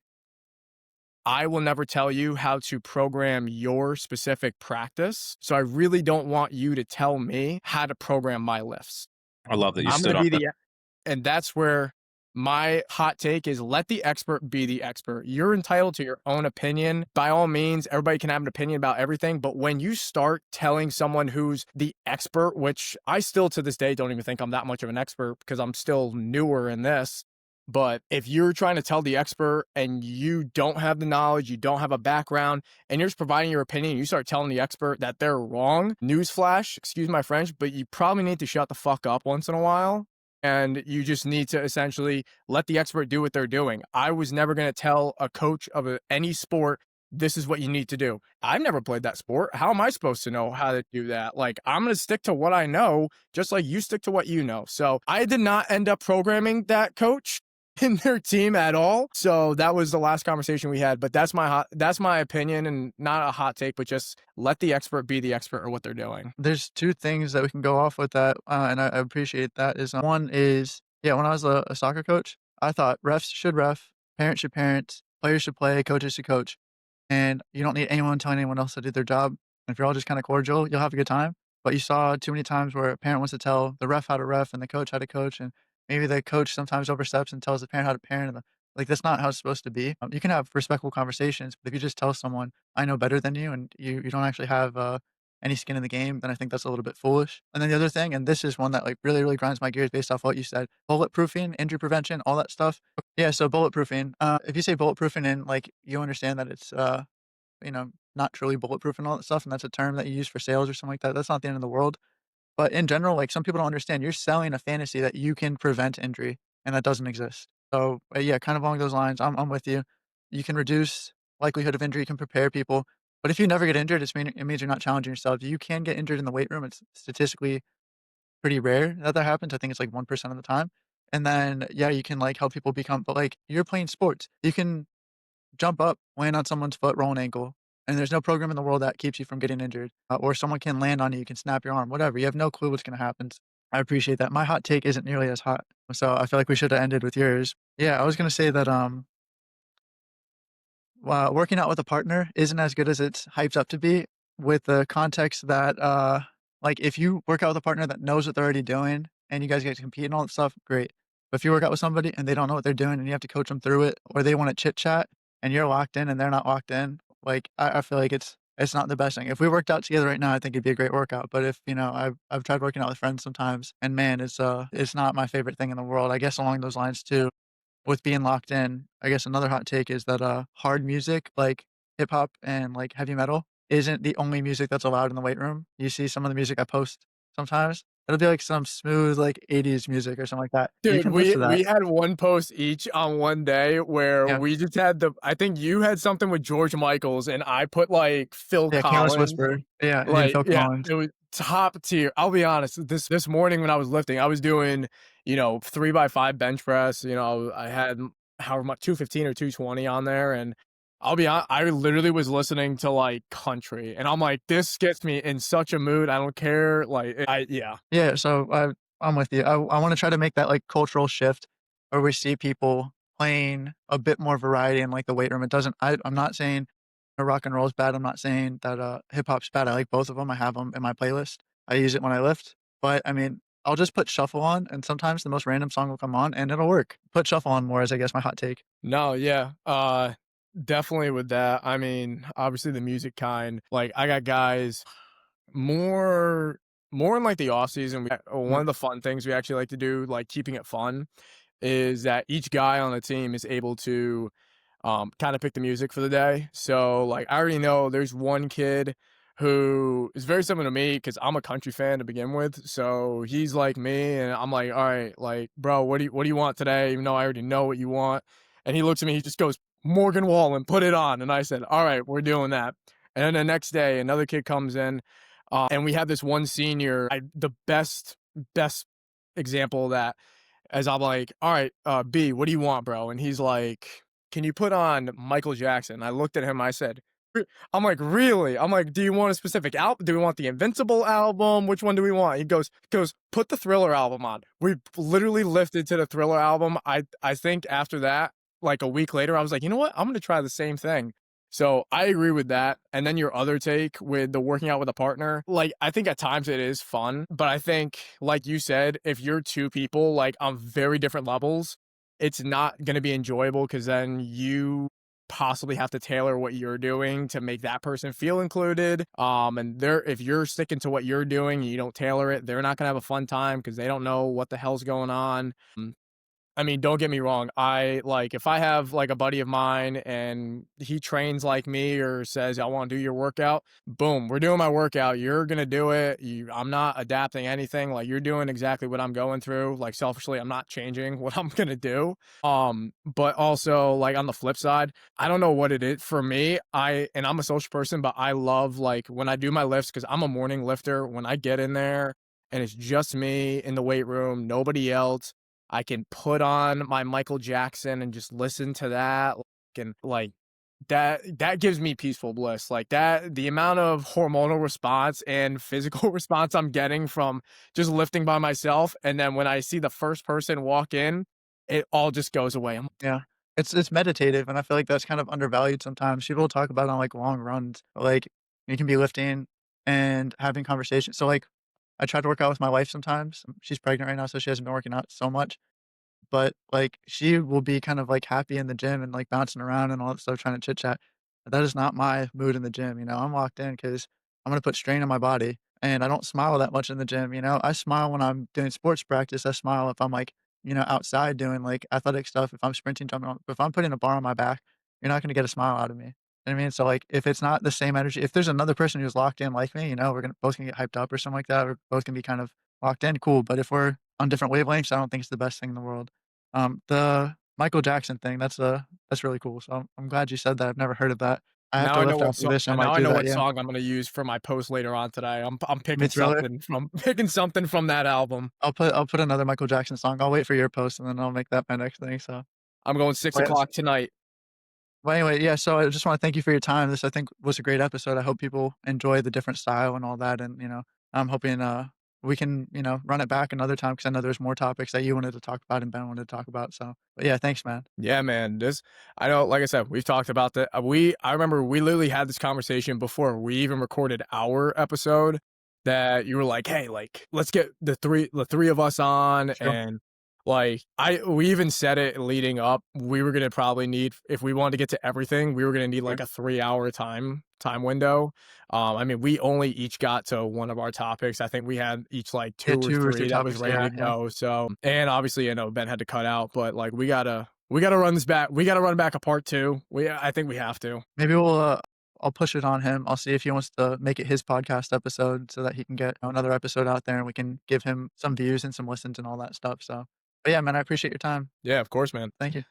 I will never tell you how to program your specific practice. So I really don't want you to tell me how to program my lifts.
I love that you
I'm going
stood
to
on
be
that.
and that's where my hot take is: let the expert be the expert. You're entitled to your own opinion. By all means, everybody can have an opinion about everything. But when you start telling someone who's the expert, which I still to this day don't even think I'm that much of an expert because I'm still newer in this. But if you're trying to tell the expert and you don't have the knowledge, you don't have a background, and you're just providing your opinion, you start telling the expert that they're wrong, newsflash, excuse my French, but you probably need to shut the fuck up once in a while. And you just need to essentially let the expert do what they're doing. I was never going to tell a coach of any sport, this is what you need to do. I've never played that sport. How am I supposed to know how to do that? Like, I'm going to stick to what I know, just like you stick to what you know. So I did not end up programming that coach in their team at all. So that was the last conversation we had. But that's my opinion, and not a hot take, but just let the expert be the expert or what they're doing.
There's two things that we can go off with that, and I appreciate that. Is one is, yeah, when I was a soccer coach, I thought refs should ref, parents should parent, players should play, coaches should coach, and you don't need anyone telling anyone else to do their job. And if you're all just kind of cordial, you'll have a good time. But you saw too many times where a parent wants to tell the ref how to ref and the coach how to coach, and maybe the coach sometimes oversteps and tells the parent how to parent. And like that's not how it's supposed to be. You can have respectful conversations, but if you just tell someone I know better than you and you don't actually have any skin in the game, then I think that's a little bit foolish. And then the other thing, and this is one that like really, really grinds my gears based off what you said, bulletproofing, injury prevention, all that stuff. Yeah, so bulletproofing. If you say bulletproofing and like you understand that it's not truly bulletproof and all that stuff, and that's a term that you use for sales or something like that, that's not the end of the world. But in general, like some people don't understand, you're selling a fantasy that you can prevent injury, and that doesn't exist. So yeah, kind of along those lines, I'm with you. You can reduce likelihood of injury, you can prepare people, but if you never get injured, it means you're not challenging yourself. You can get injured in the weight room. It's statistically pretty rare that that happens. I think it's like 1% of the time. And then yeah, you can like help people become. But like you're playing sports, you can jump up, land on someone's foot, roll an ankle, and there's no program in the world that keeps you from getting injured. Or someone can land on you, you can snap your arm, whatever. You have no clue what's going to happen. I appreciate that. My hot take isn't nearly as hot, so I feel like we should have ended with yours. Yeah, I was gonna say that, working out with a partner isn't as good as it's hyped up to be, with the context that, like, if you work out with a partner that knows what they're already doing and you guys get to compete and all that stuff, great. But if you work out with somebody and they don't know what they're doing and you have to coach them through it, or they wanna chit chat and you're locked in and they're not locked in, like, I feel like it's not the best thing. If we worked out together right now, I think it'd be a great workout, but if, I've tried working out with friends sometimes, and man, it's not my favorite thing in the world. I guess along those lines too, with being locked in, I guess another hot take is that, hard music, like hip hop and, like, heavy metal, isn't the only music that's allowed in the weight room. You see some of the music I post sometimes, it'll be, like, some smooth, like, '80s music or something like that. You
Dude,
can listen to that.
we had one post each on one day where
Yeah.
we just had I think you had something with George Michael's and I put, like, Phil
Yeah, Careless
Collins.
Whisper. Yeah, and
Like,
Phil
yeah,
Collins.
it was top tier. I'll be honest, this morning when I was lifting, I was doing, 3 by 5 bench press, I had however much 215 or 220 on there, and I'll be honest, I literally was listening to, like, country, and I'm like, "This gets me in such a mood, I don't care," like, yeah.
Yeah, so I'm with you. I wanna try to make that, like, cultural shift where we see people playing a bit more variety in, like, the weight room. It doesn't I'm not saying rock and roll is bad. I'm not saying that, hip hop's bad. I like both of them. I have them in my playlist. I use it when I lift. But, I mean, I'll just put shuffle on, and sometimes the most random song will come on, and it'll work. Put shuffle on more is, I guess, my hot take.
No, yeah, definitely with that. I mean, obviously the music kind, like, I got guys more more in, like, the off season, one
Yeah,
of the fun things we actually like to do, like, keeping it fun, is that each guy on the team is able to kind of pick the music for the day. So like I already know there's one kid who is very similar to me because I'm a country fan to begin with. So he's like me, and I'm like, all right, like bro, what do you want today? Even though I already know what you want, and he looks at me, he just goes Morgan Wallen, put it on, and I said, all right, we're doing that. And then the next day, another kid comes in, and we have this one senior. The best example of that as I'm like, all right, B, what do you want, bro? And he's like, can you put on Michael Jackson? I looked at him, I said, I'm like, really? I'm like, do you want a specific album? Do we want the Invincible album? Which one do we want? He goes, put the Thriller album on. We literally lifted to the Thriller album. I think after that, like a week later, I was like, you know what? I'm gonna try the same thing. So I agree with that. And then your other take with the working out with a partner, like I think at times it is fun, but I think, like you said, if you're two people like on very different levels, it's not going to be enjoyable because then you possibly have to tailor what you're doing to make that person feel included. And if you're sticking to what you're doing and you don't tailor it, they're not gonna have a fun time because they don't know what the hell's going on. I mean, don't get me wrong. I like if I have like a buddy of mine and he trains like me or says, I want to do your workout, boom, we're doing my workout. You're going to do it. I'm not adapting anything. Like you're doing exactly what I'm going through. Like selfishly, I'm not changing what I'm going to do. But also like on the flip side, I don't know what it is for me. I'm a social person, but I love like when I do my lifts because I'm a morning lifter. When I get in there and it's just me in the weight room, nobody else. I can put on my Michael Jackson and just listen to that, and, like, that gives me peaceful bliss, like, the amount of hormonal response and physical response I'm getting from just lifting by myself, and then when I see the first person walk in, it all just goes away.
yeah. It's meditative, and I feel like that's kind of undervalued sometimes. People talk about it on, like, long runs, like, you can be lifting and having conversations. So, like, I try to work out with my wife sometimes. She's pregnant right now, so she hasn't been working out so much. But, like, she will be kind of, like, happy in the gym and, like, bouncing around and all that stuff, trying to chit chat. That is not my mood in the gym, I'm locked in because I 'cause I'm gonna put strain on my body, and I don't smile that much in the gym. I smile when I'm doing sports practice. I smile if I'm, like, outside doing, like, athletic stuff, if I'm sprinting, jumping on if I'm putting a bar on my back, you're not gonna get a smile out of me. You know what I mean? So, like, if it's not the same energy if there's another person who's locked in like me, we're gonna both gonna get hyped up or something like that. We're both gonna be kind of locked in, cool, but if we're on different wavelengths, I don't think it's the best thing in the world. The Michael Jackson thing, that's really cool, so I'm glad you said that, I've never heard of that. I have
Now
to
I know
lift
what
after
song
this, I
now
might
I
do
know
that,
what
yeah.
song I'm gonna use for my post later on today. I'm picking
Mid-Thriller?
something from picking something from that album.
I'll put another Michael Jackson song, I'll wait for your post, and then I'll make that my next thing, so
I'm going 6
well, yes.
o'clock tonight.
Well, anyway, yeah, so I just wanna thank you for your time, this, I think, was a great episode, I hope people enjoy the different style and all that, and, I'm hoping, we can, run it back another time because I know there's more topics that you wanted to talk about and Ben wanted to talk about. So, but yeah, thanks, man.
Yeah, man. I know, like I said, we've talked about that. I remember we literally had this conversation before we even recorded our episode that you were like, hey, like, let's get the three of us on.
Sure.
And like, we even said it leading up. We were going to probably need, if we wanted to get to everything, we were going to need like a 3 hour time window. I mean, we only each got to one of our topics. I think we had each like
Yeah,
two or
2 or 3
three that was
topics.
ready
Yeah,
to
yeah.
go. So, and obviously, Ben had to cut out, but like, we gotta run this back. We gotta run back a part two. I think we have to.
Maybe I'll push it on him. I'll see if he wants to make it his podcast episode so that he can get another episode out there and we can give him some views and some listens and all that stuff. So, but yeah, man, I appreciate your time.
Yeah, of course, man.
Thank you.